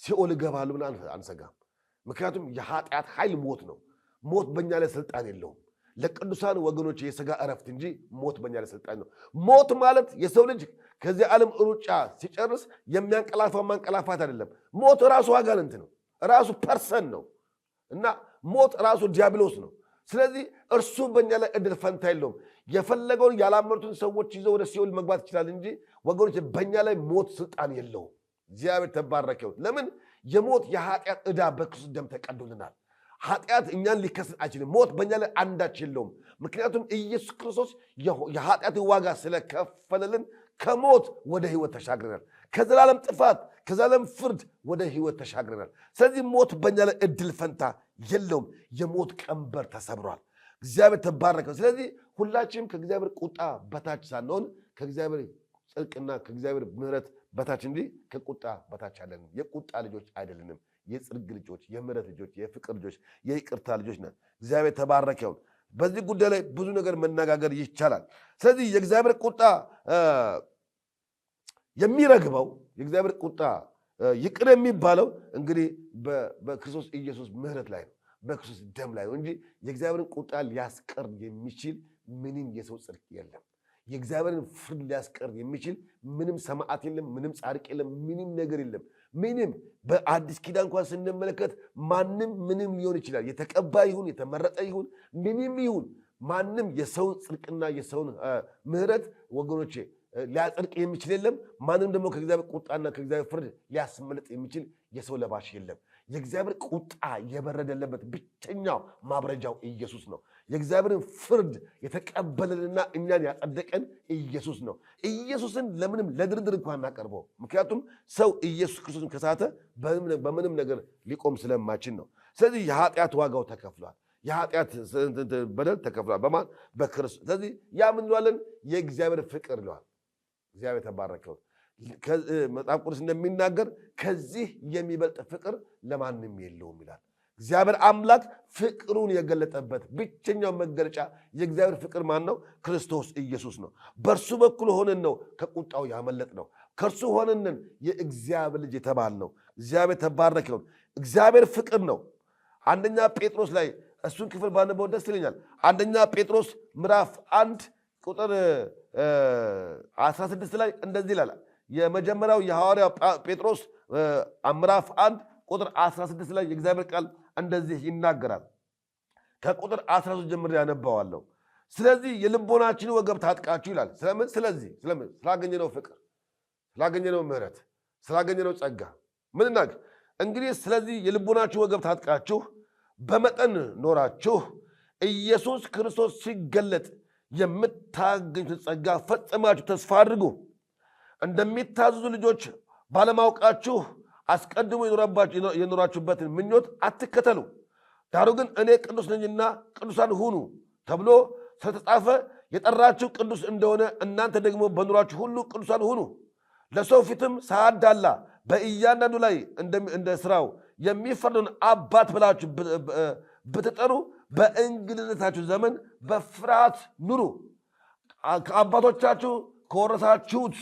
ሲኦል እገባለሁ ብለን አንሰጋም። ምክንያቱም የኃጢአት ኃይል ሞት ነው። ሞት በእኛ ላይ ስልጣን የለውም። ለቅዱሳን ወገኖች የሥጋ እረፍት እንጂ ሞት በእኛ ላይ ስልጣን ነው። ሞት ማለት የሰው ልጅ ከዚህ ዓለም ሩጫ ሲጨርስ የሚያንቀላፋው ማንቀላፋት አይደለም። ሞት ራሱ አጋንንት ነው፣ ራሱ ፐርሰን ነው እና ሞት ራሱ ዲያብሎስ ነው። ስለዚህ እርሱ በእኛ ላይ እድል ፈንታ የለውም። የፈለገውን ያላመኑትን ሰዎች ይዘው ወደ ሲኦል መግባት ይችላል እንጂ ወገኖች በእኛ ላይ ሞት ስልጣን የለውም። እግዚአብሔር ተባረከ ይሁን። ለምን? የሞት የኃጢአት ዕዳ በክርስቶስ ደም ተቀዶልናል። ኃጢአት እኛን ሊከስን አይችልም። ሞት በእኛ ላይ አንዳች የለውም። ምክንያቱም ኢየሱስ ክርስቶስ የኃጢአት ዋጋ ስለከፈለልን ከሞት ወደ ሕይወት ተሻግረናል። ከዘላለም ጥፋት ከዘላለም ፍርድ ወደ ሕይወት ተሻግረናል። ስለዚህ ሞት በእኛ ላይ እድል ፈንታ የለውም። የሞት ቀንበር ተሰብሯል። እግዚአብሔር ተባረከ። ስለዚህ ሁላችንም ከእግዚአብሔር ቁጣ በታች ሳንሆን ከእግዚአብሔር ጽድቅና ከእግዚአብሔር ምሕረት በታች እንጂ ከቁጣ በታች አለንም። የቁጣ ልጆች አይደለንም። የጽድቅ ልጆች፣ የምሕረት ልጆች፣ የፍቅር ልጆች፣ የይቅርታ ልጆች ነን። እግዚአብሔር ተባረከ ይሁን። በዚህ ጉዳይ ላይ ብዙ ነገር መነጋገር ይቻላል። ስለዚህ የእግዚአብሔር ቁጣ የሚረግበው የእግዚአብሔር ቁጣ ይቅር የሚባለው እንግዲህ በክርስቶስ ኢየሱስ ምሕረት ላይ ነው፣ በክርስቶስ ደም ላይ ነው እንጂ የእግዚአብሔርን ቁጣ ሊያስቀር የሚችል ምንም የሰው ጽድቅ የለም። የእግዚአብሔርን ፍርድ ሊያስቀር የሚችል ምንም ሰማዕት የለም፣ ምንም ጻድቅ የለም፣ ምንም ነገር የለም። ምንም በአዲስ ኪዳን እንኳን ስንመለከት ማንም ምንም ሊሆን ይችላል። የተቀባ ይሁን የተመረጠ ይሁን ምንም ይሁን ማንም የሰውን ጽድቅና የሰውን ምሕረት ወገኖቼ ሊያጸድቅ የሚችል የለም። ማንም ደግሞ ከእግዚአብሔር ቁጣና ከእግዚአብሔር ፍርድ ሊያስመልጥ የሚችል የሰው ለባሽ የለም። የእግዚአብሔር ቁጣ የበረደለበት ብቸኛው ማብረጃው ኢየሱስ ነው። የእግዚአብሔርን ፍርድ የተቀበለንና እኛን ያጸደቀን ኢየሱስ ነው። ኢየሱስን ለምንም ለድርድር እንኳን እናቀርበው። ምክንያቱም ሰው ኢየሱስ ክርስቶስን ከሳተ በምንም ነገር ሊቆም ስለማችን ነው። ስለዚህ የኃጢአት ዋጋው ተከፍሏል። የኃጢአት በደል ተከፍሏል። በማን? በክርስቶስ። ስለዚህ ያ ምን እንለዋለን? የእግዚአብሔር ፍቅር ይለዋል። እግዚአብሔር ተባረከው። መጽሐፍ ቅዱስ እንደሚናገር ከዚህ የሚበልጥ ፍቅር ለማንም የለውም ይላል። እግዚአብሔር አምላክ ፍቅሩን የገለጠበት ብቸኛው መገለጫ የእግዚአብሔር ፍቅር ማን ነው? ክርስቶስ ኢየሱስ ነው። በእርሱ በኩል ሆነን ነው ከቁጣው ያመለጥ ነው። ከእርሱ ሆነንን የእግዚአብሔር ልጅ የተባል ነው። እግዚአብሔር ተባረከው። እግዚአብሔር ፍቅር ነው። አንደኛ ጴጥሮስ ላይ እሱን ክፍል ባነበው ደስ ይለኛል። አንደኛ ጴጥሮስ ምዕራፍ 1 ቁጥር 16 ላይ እንደዚህ ይላል። የመጀመሪያው የሐዋርያው ጴጥሮስ ምዕራፍ 1 ቁጥር 16 ላይ የእግዚአብሔር ቃል እንደዚህ ይናገራል። ከቁጥር 13 ጀምሬ ያነባዋለሁ። ስለዚህ የልቦናችን ወገብ ታጥቃችሁ ይላል። ስለምን? ስላገኘነው ፍቅር፣ ስላገኘነው ምሕረት፣ ስላገኘነው ጸጋ ምን እናድርግ እንግዲህ? ስለዚህ የልቦናችሁ ወገብ ታጥቃችሁ በመጠን ኖራችሁ ኢየሱስ ክርስቶስ ሲገለጥ የምታገኙትን ጸጋ ፈጽማችሁ ተስፋ አድርጉ። እንደሚታዘዙ ልጆች ባለማወቃችሁ አስቀድሞ የኖራችሁበትን ምኞት አትከተሉ። ዳሩ ግን እኔ ቅዱስ ነኝና ቅዱሳን ሁኑ ተብሎ ስለተጻፈ የጠራችሁ ቅዱስ እንደሆነ እናንተ ደግሞ በኑሯችሁ ሁሉ ቅዱሳን ሁኑ። ለሰው ፊትም ሳያዳላ በእያንዳንዱ ላይ እንደ ስራው የሚፈርደውን አባት ብላችሁ ብትጠሩ በእንግድነታችሁ ዘመን በፍርሃት ኑሩ። ከአባቶቻችሁ ከወረሳችሁት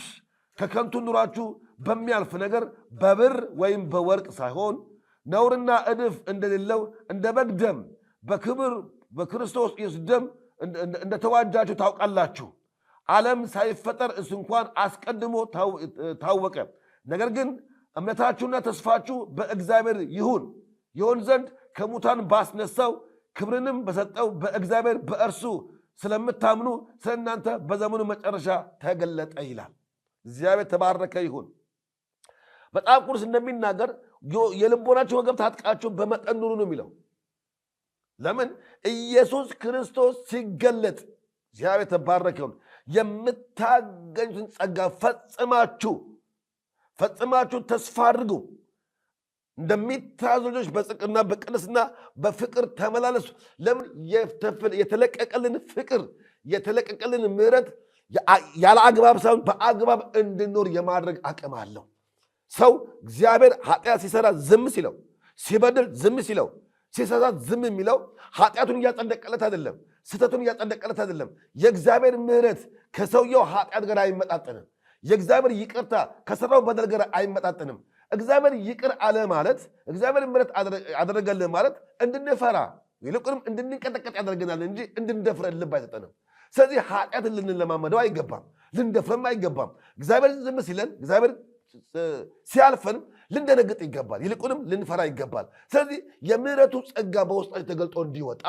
ከከንቱ ኑራችሁ በሚያልፍ ነገር በብር ወይም በወርቅ ሳይሆን ነውርና እድፍ እንደሌለው እንደ በግ ደም በክብር በክርስቶስ ኢየሱስ ደም እንደተዋጃችሁ ታውቃላችሁ። ዓለም ሳይፈጠር እሱ እንኳን አስቀድሞ ታወቀ። ነገር ግን እምነታችሁና ተስፋችሁ በእግዚአብሔር ይሆን ዘንድ ከሙታን ባስነሳው ክብርንም በሰጠው በእግዚአብሔር በእርሱ ስለምታምኑ ስለ እናንተ በዘመኑ መጨረሻ ተገለጠ ይላል። እግዚአብሔር ተባረከ ይሁን። መጽሐፍ ቅዱስ እንደሚናገር የልቦናችሁ ወገብ ታጥቃችሁ በመጠን ኑሩ ነው የሚለው። ለምን? ኢየሱስ ክርስቶስ ሲገለጥ እግዚአብሔር ተባረከ ይሁን። የምታገኙትን ጸጋ ፈጽማችሁ ተስፋ አድርጉ። እንደሚታዙ ልጆች በጽድቅና በቅድስና በፍቅር ተመላለሱ። ለምን? የተለቀቀልን ፍቅር የተለቀቀልን ምሕረት ያለ አግባብ ሳይሆን በአግባብ እንድኖር የማድረግ አቅም አለው። ሰው እግዚአብሔር ኃጢአት ሲሰራ ዝም ሲለው፣ ሲበድል ዝም ሲለው፣ ሲሳሳት ዝም የሚለው ኃጢአቱን እያጸደቀለት አይደለም፣ ስህተቱን እያጸደቀለት አይደለም። የእግዚአብሔር ምሕረት ከሰውየው ኃጢአት ጋር አይመጣጠንም። የእግዚአብሔር ይቅርታ ከሰራው በደል ጋር አይመጣጠንም። እግዚአብሔር ይቅር አለ ማለት፣ እግዚአብሔር ምሕረት አደረገልን ማለት እንድንፈራ ይልቁንም እንድንቀጠቀጥ ያደርገናል እንጂ እንድንደፍረን ልብ አይሰጠንም። ስለዚህ ኃጢአትን ልንለማመደው አይገባም፣ ልንደፍረም አይገባም። እግዚአብሔር ዝም ሲለን፣ እግዚአብሔር ሲያልፈንም ልንደነግጥ ይገባል፣ ይልቁንም ልንፈራ ይገባል። ስለዚህ የምሕረቱ ጸጋ በውስጣችን ተገልጦ እንዲወጣ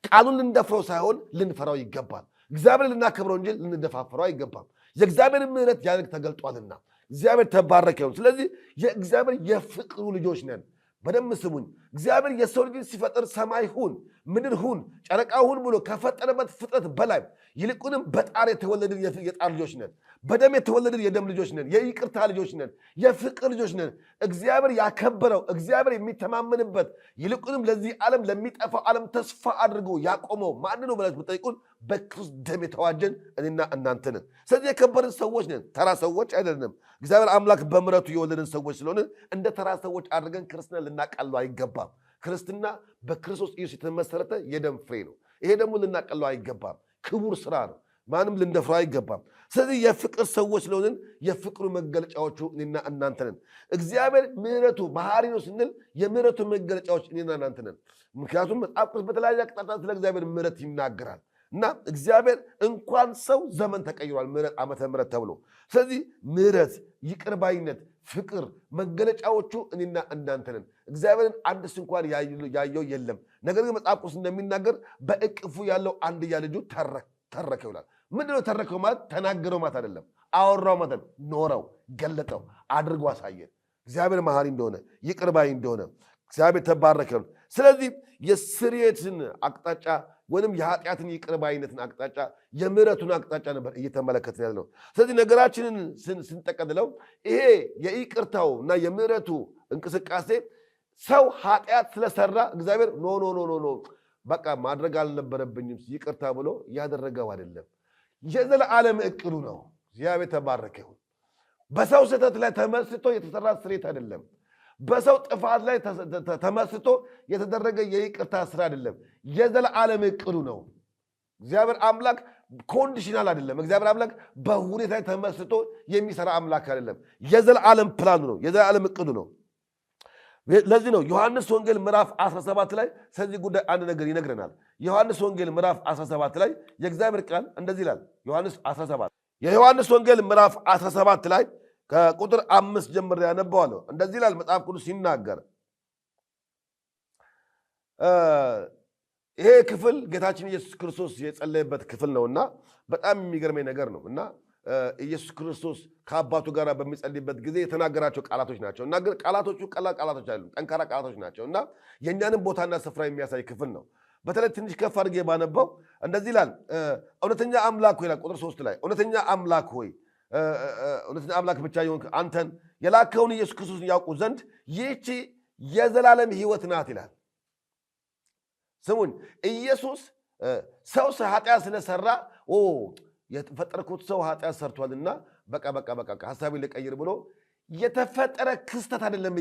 ቃሉን ልንደፍረው ሳይሆን ልንፈራው ይገባል። እግዚአብሔር ልናከብረው እንጂ ልንደፋፈረው አይገባም። የእግዚአብሔር ምሕረት ያደግ ተገልጧልና እግዚአብሔር ተባረከ ይሁን። ስለዚህ የእግዚአብሔር የፍቅሩ ልጆች ነን። በደንብ ስሙኝ። እግዚአብሔር የሰው ልጅ ሲፈጥር ሰማይ ሁን፣ ምድር ሁን፣ ጨረቃ ሁን ብሎ ከፈጠረበት ፍጥረት በላይ ይልቁንም በጣር የተወለድን የጣር ልጆች ነን። በደም የተወለድን የደም ልጆች ነን። የይቅርታ ልጆች ነን። የፍቅር ልጆች ነን። እግዚአብሔር ያከበረው፣ እግዚአብሔር የሚተማመንበት ይልቁንም ለዚህ ዓለም ለሚጠፋው ዓለም ተስፋ አድርጎ ያቆመው ማን ነው ብላችሁ ብትጠይቁን በክርስቶስ ደም የተዋጀን እኔና እናንተ ነን። ስለዚህ የከበርን ሰዎች ነን፣ ተራ ሰዎች አይደለም። እግዚአብሔር አምላክ በምሕረቱ የወለደን ሰዎች ስለሆነ እንደ ተራ ሰዎች አድርገን ክርስትና ልናቃለው አይገባም። ክርስትና በክርስቶስ ኢየሱስ የተመሰረተ የደም ፍሬ ነው። ይሄ ደግሞ ልናቀለው አይገባም። ክቡር ስራ ነው። ማንም ልንደፍረው አይገባም። ስለዚህ የፍቅር ሰዎች ስለሆንን የፍቅሩ መገለጫዎቹ እኔና እናንተ ነን። እግዚአብሔር ምሕረቱ መሐሪ ነው ስንል የምሕረቱ መገለጫዎች እኔና እናንተ ነን። ምክንያቱም መጽሐፍ ቅዱስ በተለያየ አቅጣጫ ስለ እግዚአብሔር ምሕረት ይናገራል እና እግዚአብሔር እንኳን ሰው ዘመን ተቀይሯል፣ ዓመተ ምሕረት ተብሎ። ስለዚህ ምሕረት፣ ይቅርባይነት፣ ፍቅር መገለጫዎቹ እኔና እናንተ ነን። እግዚአብሔርን አንድስ እንኳን ያየው የለም። ነገር ግን መጽሐፍ ቅዱስ እንደሚናገር በእቅፉ ያለው አንድያ ልጁ ተረከው ይላል። ምንድነው ተረከው ማለት? ተናገረው ማለት አይደለም፣ አወራው ማለት ኖረው፣ ገለጠው፣ አድርጎ አሳየን። እግዚአብሔር መሐሪ እንደሆነ ይቅርባይ እንደሆነ እግዚአብሔር ተባረከ። ስለዚህ የስርየትን አቅጣጫ ወይም የኃጢአትን ይቅርባይነትን አቅጣጫ የምሕረቱን አቅጣጫ ነበር እየተመለከትን ያለው። ስለዚህ ነገራችንን ስንጠቀልለው ይሄ የይቅርታው እና የምሕረቱ እንቅስቃሴ ሰው ኃጢአት ስለሰራ እግዚአብሔር ኖ በቃ ማድረግ አልነበረብኝም ይቅርታ ብሎ ያደረገው አይደለም። የዘላለም እቅዱ ነው። እግዚአብሔር ተባረከ ይሁን። በሰው ስህተት ላይ ተመስርቶ የተሰራ ስርየት አይደለም። በሰው ጥፋት ላይ ተመስርቶ የተደረገ የይቅርታ ስራ አይደለም። የዘላለም እቅዱ ነው። እግዚአብሔር አምላክ ኮንዲሽናል አይደለም። እግዚአብሔር አምላክ በሁኔታ ላይ ተመስርቶ የሚሰራ አምላክ አይደለም። የዘላለም ፕላኑ ነው። የዘላለም እቅዱ ነው። ለዚህ ነው ዮሐንስ ወንጌል ምዕራፍ 17 ላይ ስለዚህ ጉዳይ አንድ ነገር ይነግረናል። ዮሐንስ ወንጌል ምዕራፍ 17 ላይ የእግዚአብሔር ቃል እንደዚህ ይላል። የዮሐንስ ወንጌል ምዕራፍ 17 ላይ ከቁጥር 5 ጀምሬ ያነባዋለሁ። እንደዚህ ይላል መጽሐፍ ቅዱስ ሲናገር። ይሄ ክፍል ጌታችን ኢየሱስ ክርስቶስ የጸለየበት ክፍል ነውና በጣም የሚገርመኝ ነገር ነው እና ኢየሱስ ክርስቶስ ከአባቱ ጋር በሚጸልይበት ጊዜ የተናገራቸው ቃላቶች ናቸው እና ግን ቃላቶቹ ቀላል ቃላቶች አይደሉም፣ ጠንካራ ቃላቶች ናቸው እና የእኛንም ቦታና ስፍራ የሚያሳይ ክፍል ነው። በተለይ ትንሽ ከፍ አድርጌ ባነበው እንደዚህ ይላል። እውነተኛ አምላክ ሆይ ይላል ቁጥር 3 ላይ እውነተኛ አምላክ ሆይ እውነተኛ አምላክ ብቻ የሆንክ አንተን የላከውን ኢየሱስ ክርስቶስን ያውቁ ዘንድ ይህቺ የዘላለም ሕይወት ናት ይላል። ስሙኝ፣ ኢየሱስ ሰው ኃጢአት ስለሰራ የተፈጠርኩት ሰው ኃጢአት ሰርቷልና በቃ ሐሳቤን ልቀይር ብሎ የተፈጠረ ክስተት አይደለም።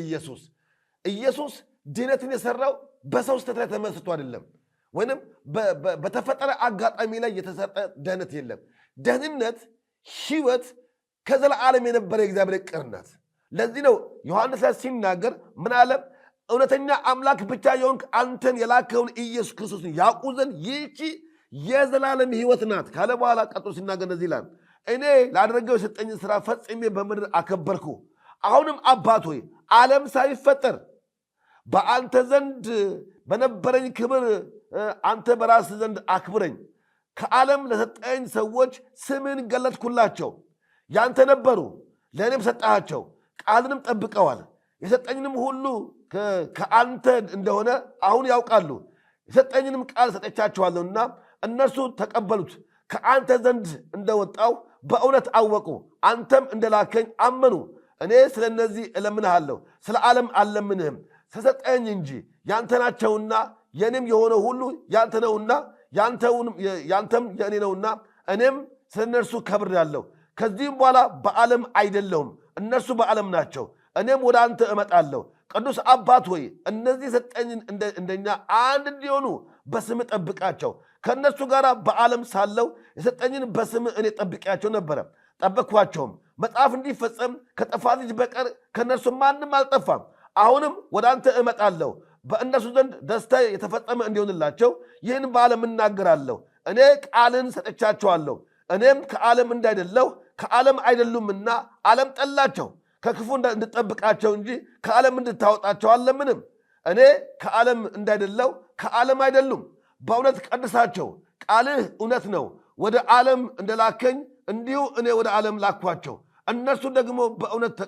ኢየሱስ ድነትን የሰራው በሰው ስህተት ላይ ተመስርቶ አይደለም፣ ወይንም በተፈጠረ አጋጣሚ ላይ የተሰጠ ደህንነት የለም። ደህንነት ሕይወት ከዘላለም የነበረ የእግዚአብሔር ዕቅድ ናት። ለዚህ ነው ዮሐንስ ላይ ሲናገር ምን አለ? እውነተኛ አምላክ ብቻ የሆንክ አንተን የላከውን ኢየሱስ ክርስቶስን ያውቁ ዘንድ ይህቺ የዘላለም ሕይወት ናት ካለ በኋላ ቀጥሎ ሲናገር እንደዚህ ይላል። እኔ ላደረገው የሰጠኝን ሥራ ፈጽሜ በምድር አከበርኩ። አሁንም አባት ሆይ ዓለም ሳይፈጠር በአንተ ዘንድ በነበረኝ ክብር አንተ በራስህ ዘንድ አክብረኝ። ከዓለም ለሰጠኝ ሰዎች ስምን ገለጥኩላቸው። ያንተ ነበሩ፣ ለእኔም ሰጠሃቸው፣ ቃልንም ጠብቀዋል። የሰጠኝንም ሁሉ ከአንተ እንደሆነ አሁን ያውቃሉ። የሰጠኝንም ቃል ሰጠቻቸዋለሁና እነርሱ ተቀበሉት። ከአንተ ዘንድ እንደወጣው በእውነት አወቁ፣ አንተም እንደላከኝ አመኑ። እኔ ስለ እነዚህ እለምንሃለሁ፣ ስለ ዓለም አልለምንህም፣ ተሰጠኝ እንጂ ያንተ ናቸውና የኔም የሆነ ሁሉ ያንተ ነውና ያንተም የኔ ነውና እኔም ስለነርሱ ከብሬአለሁ። ከዚህም በኋላ በዓለም አይደለሁም፣ እነርሱ በዓለም ናቸው፣ እኔም ወደ አንተ እመጣለሁ። ቅዱስ አባት ሆይ እነዚህ ሰጠኝን እንደኛ አንድ እንዲሆኑ በስም ጠብቃቸው። ከእነርሱ ጋር በዓለም ሳለው የሰጠኝን በስም እኔ ጠብቄያቸው ነበረ፣ ጠበቅኳቸውም። መጽሐፍ እንዲፈጸም ከጠፋት ልጅ በቀር ከእነርሱ ማንም አልጠፋም። አሁንም ወደ አንተ እመጣለሁ፣ በእነርሱ ዘንድ ደስታ የተፈጸመ እንዲሆንላቸው ይህን በዓለም እናገራለሁ። እኔ ቃልን ሰጥቻቸዋለሁ፣ እኔም ከዓለም እንዳይደለሁ ከዓለም አይደሉምና ዓለም ጠላቸው። ከክፉ እንድጠብቃቸው እንጂ ከዓለም እንድታወጣቸው አልለምንም። እኔ ከዓለም እንዳይደለሁ ከዓለም አይደሉም። በእውነት ቀድሳቸው፣ ቃልህ እውነት ነው። ወደ ዓለም እንደላከኝ እንዲሁ እኔ ወደ ዓለም ላኳቸው። እነርሱ ደግሞ በእውነት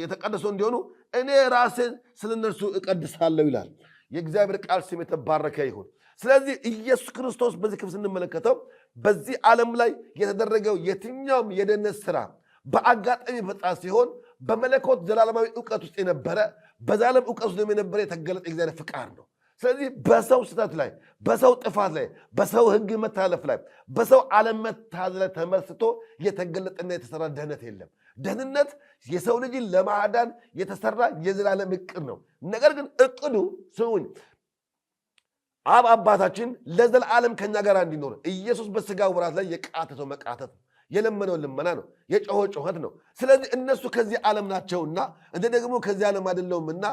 የተቀደሱ እንዲሆኑ እኔ ራሴን ስለ እነርሱ እቀድሳለሁ ይላል። የእግዚአብሔር ቃል ስም የተባረከ ይሁን። ስለዚህ ኢየሱስ ክርስቶስ በዚህ ክፍል ስንመለከተው በዚህ ዓለም ላይ የተደረገው የትኛውም የደህንነት ሥራ በአጋጣሚ ፈጣ ሲሆን በመለኮት ዘላለማዊ ዕውቀት ውስጥ የነበረ በዛለም ዕውቀት ውስጥ የነበረ የተገለጠ የእግዚአብሔር ፍቃድ ነው። ስለዚህ በሰው ስህተት ላይ፣ በሰው ጥፋት ላይ፣ በሰው ሕግ መታለፍ ላይ፣ በሰው አለመታዘዝ ላይ ተመስርቶ የተገለጠና የተሰራ ደህንነት የለም። ደህንነት የሰው ልጅን ለማዳን የተሰራ የዘላለም ዕቅድ ነው። ነገር ግን ዕቅዱ ስሙኝ፣ አብ አባታችን ለዘላለም ከኛ ጋር እንዲኖር ኢየሱስ በሥጋ ወራት ላይ የቃተተው መቃተት ነው። የለመነው ልመና ነው። የጮኸው ጮኸት ነው። ስለዚህ እነሱ ከዚህ ዓለም ናቸውና እንደ ደግሞ ከዚህ ዓለም አይደለውምና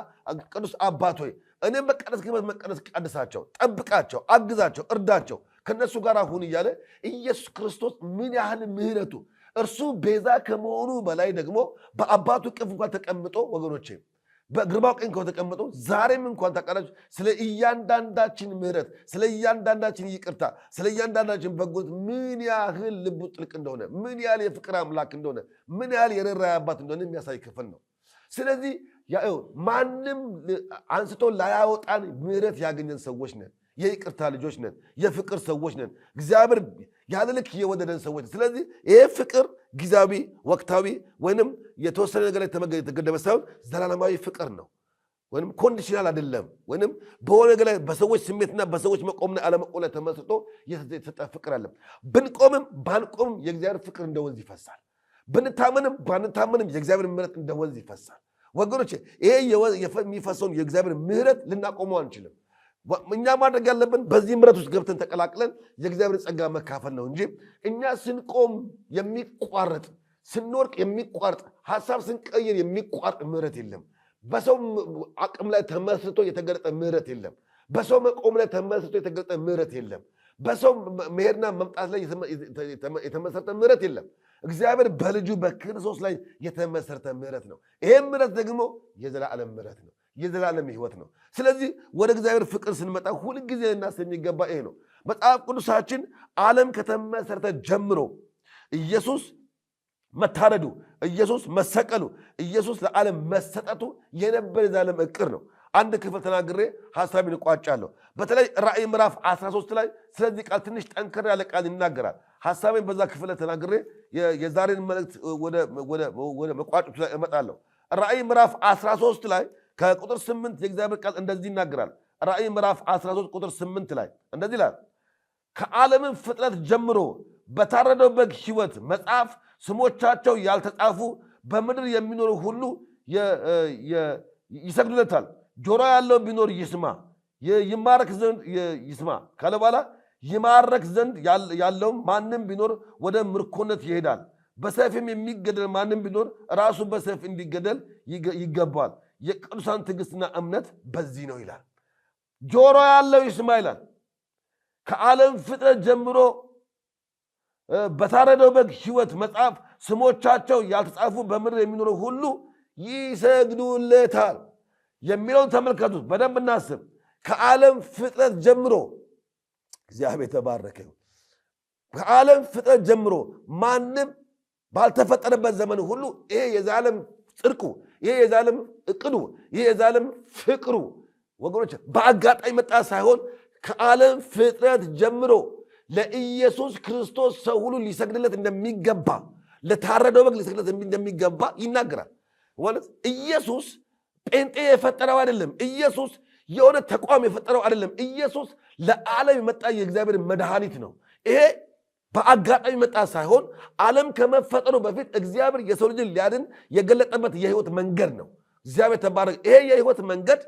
ቅዱስ አባት ሆይ እኔም መቀደስ መቀደስ ቀድሳቸው፣ ጠብቃቸው፣ አግዛቸው፣ እርዳቸው፣ ከነሱ ጋር ሁን እያለ ኢየሱስ ክርስቶስ ምን ያህል ምሕረቱ እርሱ ቤዛ ከመሆኑ በላይ ደግሞ በአባቱ ቅፍ እንኳን ተቀምጦ ወገኖቼ በግርባው ቀኝ ተቀምጦ ዛሬም እንኳን ታውቃላችሁ ስለ እያንዳንዳችን ምሕረት፣ ስለ እያንዳንዳችን ይቅርታ፣ ስለ እያንዳንዳችን በጎነት ምን ያህል ልቡ ጥልቅ እንደሆነ፣ ምን ያህል የፍቅር አምላክ እንደሆነ፣ ምን ያህል የርኅራኄ አባት እንደሆነ የሚያሳይ ክፍል ነው። ስለዚህ ማንም አንስቶ ላያወጣን ምሕረት ያገኘን ሰዎች ነን። የይቅርታ ልጆች ነን። የፍቅር ሰዎች ነን። እግዚአብሔር ያለ ልክ የወደደን ሰዎች ነን። ስለዚህ ይህ ፍቅር ጊዜያዊ ወቅታዊ ወይንም የተወሰነ ነገር ላይ የተገደበ ሳይሆን ዘላለማዊ ፍቅር ነው። ወይንም ኮንዲሽናል አይደለም። ወይንም በሆነ ነገር ላይ በሰዎች ስሜትና በሰዎች መቆምና አለመቆም ላይ ተመስርቶ የተሰጠ ፍቅር አለ። ብንቆምም ባንቆምም የእግዚአብሔር ፍቅር እንደ ወንዝ ይፈሳል። ብንታመንም ባንታመንም የእግዚአብሔር ምሕረት እንደ ወንዝ ይፈሳል። ወገኖች ይሄ የሚፈሰውን የእግዚአብሔር ምሕረት ልናቆመው አንችልም። እኛ ማድረግ ያለብን በዚህ ምሕረት ውስጥ ገብተን ተቀላቅለን የእግዚአብሔር ጸጋ መካፈል ነው እንጂ እኛ ስንቆም የሚቋረጥ ስንወርቅ የሚቋረጥ ሐሳብ ስንቀይር የሚቋረጥ ምሕረት የለም። በሰው አቅም ላይ ተመስርቶ የተገለጠ ምሕረት የለም። በሰው መቆም ላይ ተመስርቶ የተገለጠ ምሕረት የለም። በሰው መሄድና መምጣት ላይ የተመሰረተ ምሕረት የለም። እግዚአብሔር በልጁ በክርስቶስ ላይ የተመሰረተ ምሕረት ነው። ይሄም ምሕረት ደግሞ የዘላለም ምሕረት ነው። የዘላለም ሕይወት ነው። ስለዚህ ወደ እግዚአብሔር ፍቅር ስንመጣ ሁልጊዜ ልናስብ የሚገባ ይሄ ነው። መጽሐፍ ቅዱሳችን ዓለም ከተመሰረተ ጀምሮ ኢየሱስ መታረዱ፣ ኢየሱስ መሰቀሉ፣ ኢየሱስ ለዓለም መሰጠቱ የነበረ የዘላለም ዕቅድ ነው። አንድ ክፍል ተናግሬ ሐሳቤን እቋጫለሁ። በተለይ ራእይ ምዕራፍ 13 ላይ ስለዚህ ቃል ትንሽ ጠንከር ያለ ቃል ይናገራል። ሐሳቤን በዛ ክፍል ተናግሬ የዛሬን መልእክት ወደ መቋጨቱ ላይ እመጣለሁ። ራእይ ምዕራፍ 13 ላይ ከቁጥር 8 የእግዚአብሔር ቃል እንደዚህ ይናገራል። ራእይ ምዕራፍ 13 ቁጥር 8 ላይ እንደዚህ ይላል፣ ከዓለምም ፍጥረት ጀምሮ በታረደው በግ ሕይወት መጽሐፍ ስሞቻቸው ያልተጻፉ በምድር የሚኖሩ ሁሉ ይሰግዱለታል። ጆሮ ያለው ቢኖር ይስማ፣ ይማረክ ዘንድ ይስማ ካለ በኋላ ይማረክ ዘንድ ያለውም ማንም ቢኖር ወደ ምርኮነት ይሄዳል። በሰይፍም የሚገደል ማንም ቢኖር ራሱ በሰይፍ እንዲገደል ይገባል። የቅዱሳን ትዕግስትና እምነት በዚህ ነው ይላል። ጆሮ ያለው ይስማ ይላል። ከዓለም ፍጥረት ጀምሮ በታረደው በግ ሕይወት መጽሐፍ ስሞቻቸው ያልተጻፉ በምድር የሚኖሩ ሁሉ ይሰግዱለታል የሚለውን ተመልከቱት። በደንብ እናስብ። ከዓለም ፍጥረት ጀምሮ እግዚአብሔር የተባረከ ይሁን። ከዓለም ፍጥረት ጀምሮ ማንም ባልተፈጠረበት ዘመን ሁሉ ይሄ የዘላለም ጽድቁ፣ ይሄ የዘላለም ዕቅዱ፣ ይሄ የዘላለም ፍቅሩ ወገኖች በአጋጣሚ መጣ ሳይሆን ከዓለም ፍጥረት ጀምሮ ለኢየሱስ ክርስቶስ ሰው ሁሉ ሊሰግድለት እንደሚገባ፣ ለታረደው በግ ሊሰግድለት እንደሚገባ ይናገራል። ማለት ኢየሱስ ጴንጤ የፈጠረው አይደለም። ኢየሱስ የሆነ ተቋም የፈጠረው አይደለም። ኢየሱስ ለዓለም የመጣ የእግዚአብሔር መድኃኒት ነው። ይሄ በአጋጣሚ መጣ ሳይሆን ዓለም ከመፈጠሩ በፊት እግዚአብሔር የሰው ልጅን ሊያድን የገለጠበት የህይወት መንገድ ነው። እግዚአብሔር ተባረከ። ይሄ የህይወት መንገድ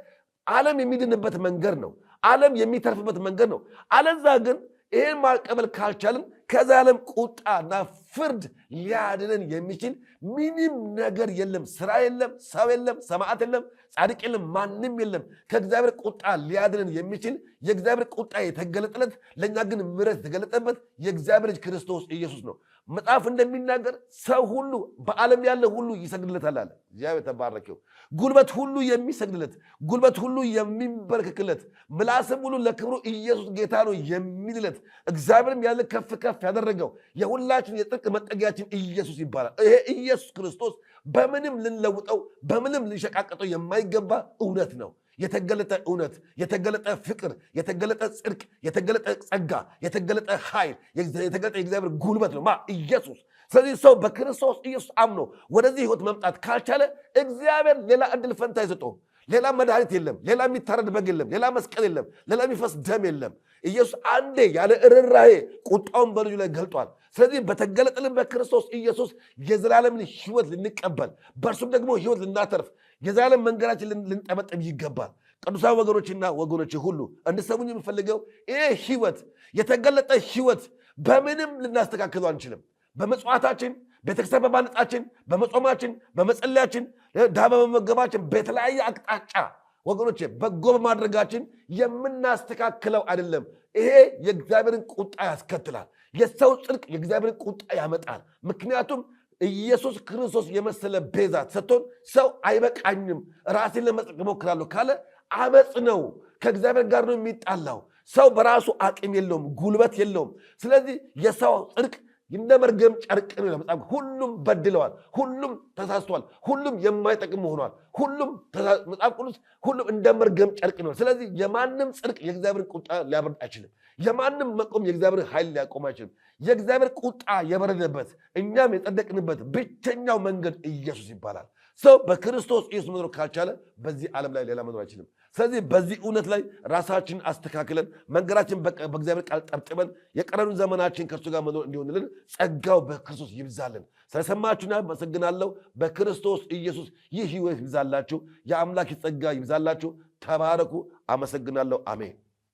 ዓለም የሚድንበት መንገድ ነው። ዓለም የሚተርፍበት መንገድ ነው። አለዛ ግን ይሄን ማቀበል ካልቻልን ከዛለም ቁጣና ፍርድ ሊያድነን የሚችል ምንም ነገር የለም። ስራ የለም፣ ሰው የለም፣ ሰማዕት የለም፣ ጻድቅ የለም፣ ማንም የለም። ከእግዚአብሔር ቁጣ ሊያድነን የሚችል የእግዚአብሔር ቁጣ የተገለጠለት ለእኛ ግን ምሕረት የተገለጠበት የእግዚአብሔር ልጅ ክርስቶስ ኢየሱስ ነው። መጽሐፍ እንደሚናገር ሰው ሁሉ በዓለም ያለ ሁሉ ይሰግድለታል አለ። እግዚአብሔር ተባረከው። ጉልበት ሁሉ የሚሰግድለት፣ ጉልበት ሁሉ የሚንበረከክለት፣ ምላስም ሁሉ ለክብሩ ኢየሱስ ጌታ ነው የሚልለት፣ እግዚአብሔርም ያለ ከፍ ከፍ ያደረገው የሁላችን የጥልቅ መጠጊያችን ኢየሱስ ይባላል። ይሄ ኢየሱስ ክርስቶስ በምንም ልንለውጠው በምንም ልንሸቃቀጠው የማይገባ እውነት ነው። የተገለጠ እውነት፣ የተገለጠ ፍቅር፣ የተገለጠ ጽድቅ፣ የተገለጠ ጸጋ፣ የተገለጠ ኃይል፣ የተገለጠ የእግዚአብሔር ጉልበት ነው ኢየሱስ። ስለዚህ ሰው በክርስቶስ ኢየሱስ አምኖ ወደዚህ ህይወት መምጣት ካልቻለ እግዚአብሔር ሌላ እድል ፈንታ አይሰጠውም። ሌላ መድኃኒት የለም፣ ሌላ የሚታረድ በግ የለም፣ ሌላ መስቀል የለም፣ ሌላ የሚፈስ ደም የለም። ኢየሱስ አንዴ ያለ ርኅራኄ ቁጣውን በልጁ ላይ ገልጧል። ስለዚህ በተገለጠልን በክርስቶስ ኢየሱስ የዘላለምን ህይወት ልንቀበል፣ በእርሱም ደግሞ ህይወት ልናተርፍ የዘላለም መንገዳችን ልንጠመጠም ይገባል። ቅዱሳን ወገኖችና ወገኖች ሁሉ እንድሰሙኝ የምፈልገው ይህ ህይወት የተገለጠ ህይወት በምንም ልናስተካክሉ አንችልም። በመጽዋታችን፣ ቤተክርስቲያን በማነጻችን፣ በመጾማችን፣ በመጸለያችን፣ ድሃ በመመገባችን፣ በተለያየ አቅጣጫ ወገኖቼ በጎ በማድረጋችን የምናስተካክለው አይደለም። ይሄ የእግዚአብሔርን ቁጣ ያስከትላል። የሰው ጽድቅ የእግዚአብሔርን ቁጣ ያመጣል። ምክንያቱም ኢየሱስ ክርስቶስ የመሰለ ቤዛ ሰጥቶን ሰው አይበቃኝም ራሴን ለመጽደቅ እሞክራለሁ ካለ አመፅ ነው። ከእግዚአብሔር ጋር ነው የሚጣላው። ሰው በራሱ አቅም የለውም፣ ጉልበት የለውም። ስለዚህ የሰው ጽድቅ እንደ መርገም ጨርቅ ነው። ለመጽሐፍ ሁሉም በድለዋል፣ ሁሉም ተሳስተዋል፣ ሁሉም የማይጠቅም ሆኗል። ሁሉም መጽሐፍ ቅዱስ ሁሉም እንደ መርገም ጨርቅ ነው። ስለዚህ የማንም ጽድቅ የእግዚአብሔር ቁጣ ሊያበርድ አይችልም። የማንም መቆም የእግዚአብሔር ኃይል ሊያቆም አይችልም። የእግዚአብሔር ቁጣ የበረደበት እኛም የጸደቅንበት ብቸኛው መንገድ ኢየሱስ ይባላል። ሰው በክርስቶስ ኢየሱስ መኖር ካልቻለ በዚህ ዓለም ላይ ሌላ መኖር አይችልም። ስለዚህ በዚህ እውነት ላይ ራሳችንን አስተካክለን መንገዳችን በእግዚአብሔር ቃል ጠብጥበን የቀረኑን ዘመናችን ከእርሱ ጋር መኖር እንዲሆንልን ጸጋው በክርስቶስ ይብዛልን። ስለሰማችሁን አመሰግናለሁ። በክርስቶስ ኢየሱስ ይህ ሕይወት ይብዛላችሁ። የአምላክ ጸጋ ይብዛላችሁ። ተባረኩ። አመሰግናለሁ። አሜን።